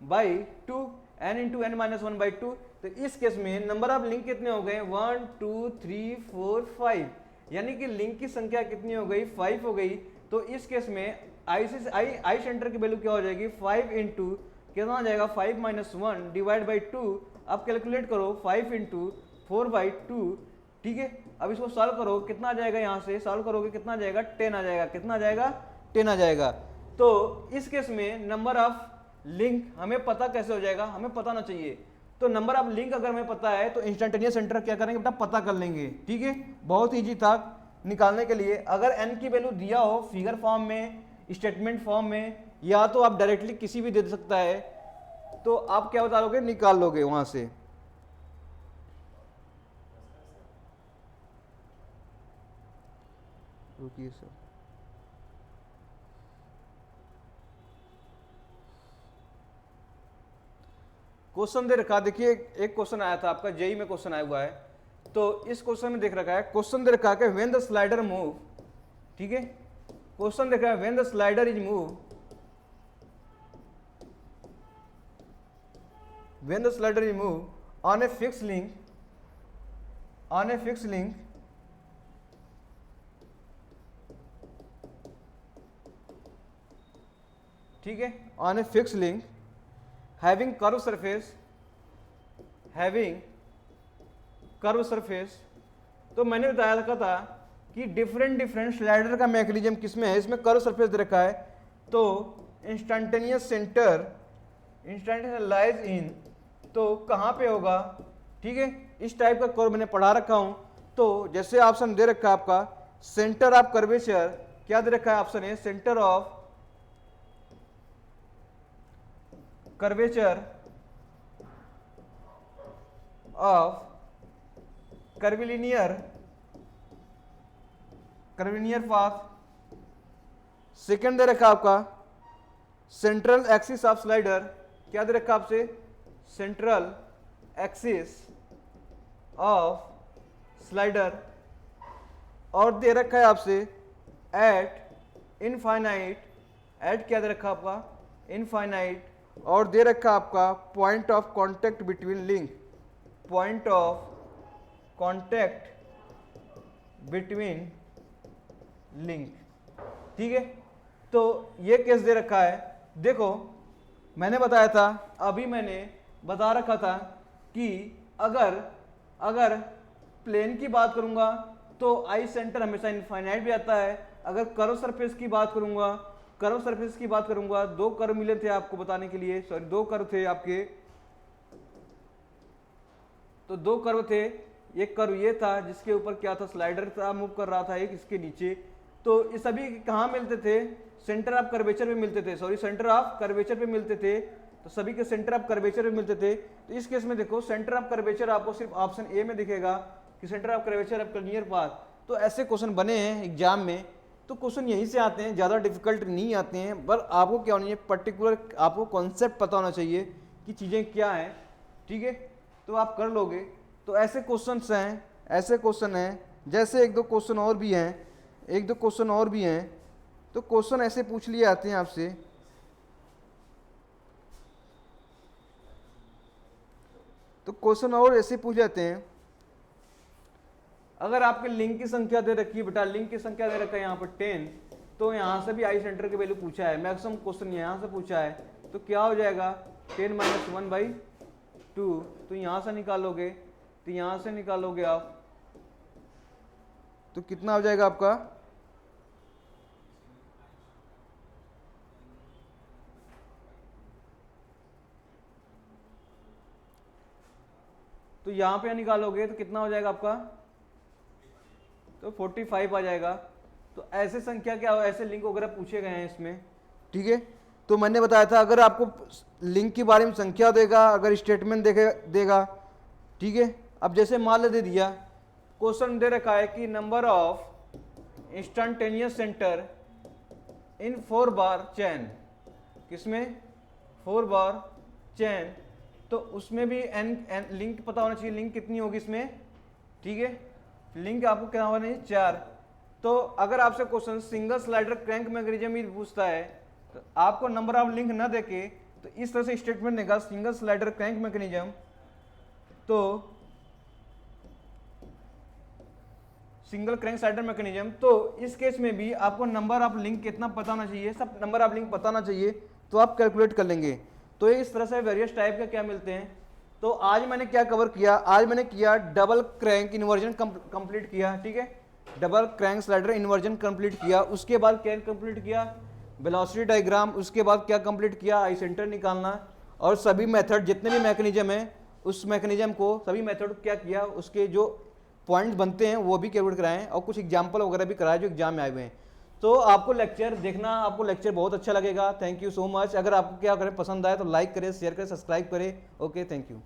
by two, N into N minus one by two. तो इस केस में नंबर ऑफ लिंक कितने हो गए, 1 2 3 4 5, यानी कि लिंक की संख्या कितनी हो गई, 5 हो गई। तो इस केस में आई सेंटर की वैल्यू क्या हो जाएगी, 5 इंटू कितना आ जाएगा, 5 minus one divide by two. अब कैलकुलेट करो 5 इंटू 4 बाई टू, ठीक है। अब इसको सॉल्व करो, कितना आ जाएगा, यहाँ से सॉल्व करोगे कितना आ जाएगा, 10 आ जाएगा, कितना आ जाएगा, 10 आ जाएगा। तो इस केस में नंबर ऑफ लिंक हमें पता कैसे हो जाएगा, हमें पता ना चाहिए। तो नंबर ऑफ लिंक अगर हमें पता है तो इंस्टेंटेनियस सेंटर क्या करेंगे बेटा, पता कर लेंगे, ठीक है। बहुत ईजी था निकालने के लिए। अगर एन की वैल्यू दिया हो फिगर फॉर्म में, स्टेटमेंट फॉर्म में, या तो आप डायरेक्टली किसी भी दे सकता है, तो आप क्या बता लोगे, निकाल लोगे वहां से। रुकिए सर, क्वेश्चन दे रखा, देखिए एक क्वेश्चन आया था आपका जेई में, क्वेश्चन आया हुआ है। तो इस क्वेश्चन में देख रखा है, क्वेश्चन दे रखा है व्हेन द स्लाइडर मूव, ठीक है, क्वेश्चन देख रहा है when the slider is move, when the slider is moved on a fixed link, ठीक है, on a fixed link having curved surface, तो मैंने बताया था कि डिफरेंट स्लाइडर का मैकेनिज्म किसमें है, इसमें कर्व सरफेस दे रखा है। तो इंस्टेंटेनियस सेंटर लाइज इन, तो कहाँ पे होगा, ठीक है, इस टाइप का कर्व मैंने पढ़ा रखा हूं। तो जैसे ऑप्शन दे रखा है आपका सेंटर ऑफ कर्वेचर, क्या दे रखा है ऑप्शन है, centre of curvature of curvilinear path. Second दे रखा आपका सेंट्रल एक्सिस ऑफ स्लाइडर, क्या दे रखा आपसे, सेंट्रल एक्सिस ऑफ स्लाइडर, और दे रखा है आपसे एट इनफाइनाइट, एट क्या दे रखा आपका, इनफाइनाइट, और दे रखा आपका point of contact between link, point of contact between link, ठीक है। तो ये केस दे रखा है। देखो मैंने बताया था, अभी मैंने बता रखा था कि अगर प्लेन की बात करूंगा तो आई सेंटर हमेशा इनफाइनाइट भी आता है। अगर कर्व सरफेस की बात करूंगा, दो कर्व मिले थे आपको बताने के लिए, सॉरी दो कर्व थे आपके, तो दो कर्व थे। एक कर्व ये था जिसके ऊपर क्या था, स्लाइडर था, मूव कर रहा था, एक इसके नीचे। तो ये सभी कहाँ मिलते थे, सेंटर ऑफ कर्वेचर पे मिलते थे, सेंटर ऑफ कर्वेचर पे मिलते थे। तो सभी के सेंटर ऑफ कर्वेचर पे मिलते थे। तो इस केस में देखो सेंटर ऑफ कर्वेचर आपको सिर्फ ऑप्शन ए में दिखेगा कि centre of curvature of curvilinear path. तो ऐसे क्वेश्चन बने हैं एग्जाम में, तो क्वेश्चन यहीं से आते हैं, ज़्यादा डिफिकल्ट नहीं आते हैं। पर आपको क्या होनी है, पर्टिकुलर आपको कॉन्सेप्ट पता होना चाहिए कि चीज़ें क्या हैं, ठीक है, तो आप कर लोगे। तो ऐसे क्वेश्चंस हैं, ऐसे क्वेश्चन हैं, जैसे एक दो क्वेश्चन और भी हैं, तो क्वेश्चन ऐसे पूछ लिए आते हैं आपसे। तो क्वेश्चन और ऐसे पूछ जाते हैं, अगर आपके लिंक की संख्या दे रखी है बेटा, लिंक की संख्या दे रखा है यहाँ पर 10, तो यहाँ से भी आई सेंटर की वैल्यू पूछा है, मैक्सिमम क्वेश्चन यहाँ से पूछा है, तो क्या हो जाएगा 10 माइनस 1/2। तो यहाँ से निकालोगे, तो यहाँ से निकालोगे आप, तो कितना हो जाएगा आपका, तो यहाँ पे निकालोगे तो कितना हो जाएगा आपका, तो 45 आ जाएगा। तो ऐसे संख्या क्या, ऐसे लिंक वगैरह पूछे गए हैं इसमें, ठीक है। तो मैंने बताया था अगर आपको लिंक के बारे में संख्या देगा, अगर स्टेटमेंट देगा, ठीक है। अब जैसे मान ले दे दिया, क्वेश्चन दे रखा है कि नंबर ऑफ इंस्टंटेनियस सेंटर इन 4 बार चैन, किसमें 4 बार चैन, तो उसमें भी एन लिंक पता होना चाहिए, लिंक कितनी होगी इसमें, ठीक है। लिंक आपको क्या होना चाहिए 4। तो अगर आपसे question single slider crank mechanism ही पूछता है तो आपको नंबर ऑफ लिंक ना देके तो इस तरह से स्टेटमेंट देगा सिंगल स्लाइडर क्रैंक मैकेनिज्म, तो सिंगल क्रैंक स्लाइडर मैकेनिज्म, तो इस केस में भी आपको नंबर ऑफ लिंक कितना पता होना चाहिए, सब नंबर ऑफ लिंक पता होना चाहिए, तो आप कैलकुलेट कर लेंगे। तो इस तरह से वेरियस टाइप के क्या मिलते हैं। तो आज मैंने क्या कवर किया, आज मैंने किया डबल क्रैंक इन्वर्जन कंप्लीट किया, ठीक है। Double crank slider inversion complete किया, उसके बाद क्या कंप्लीट किया, वेलोसिटी डायग्राम, उसके बाद क्या कंप्लीट किया, आई सेंटर निकालना, और सभी मेथड जितने भी मैकेनिज्म है उस मैकेनिज्म को सभी मेथड क्या किया, उसके जो पॉइंट बनते हैं वो भी कैलकुलेट कराएं, और कुछ एग्जाम्पल वगैरह भी कराएं जो एग्जाम में आए हुए हैं। तो आपको लेक्चर देखना, आपको लेक्चर बहुत अच्छा लगेगा। Thank you so much. अगर आपको क्या करें पसंद आए तो लाइक करें, शेयर करें, सब्सक्राइब करें। Okay, thank you.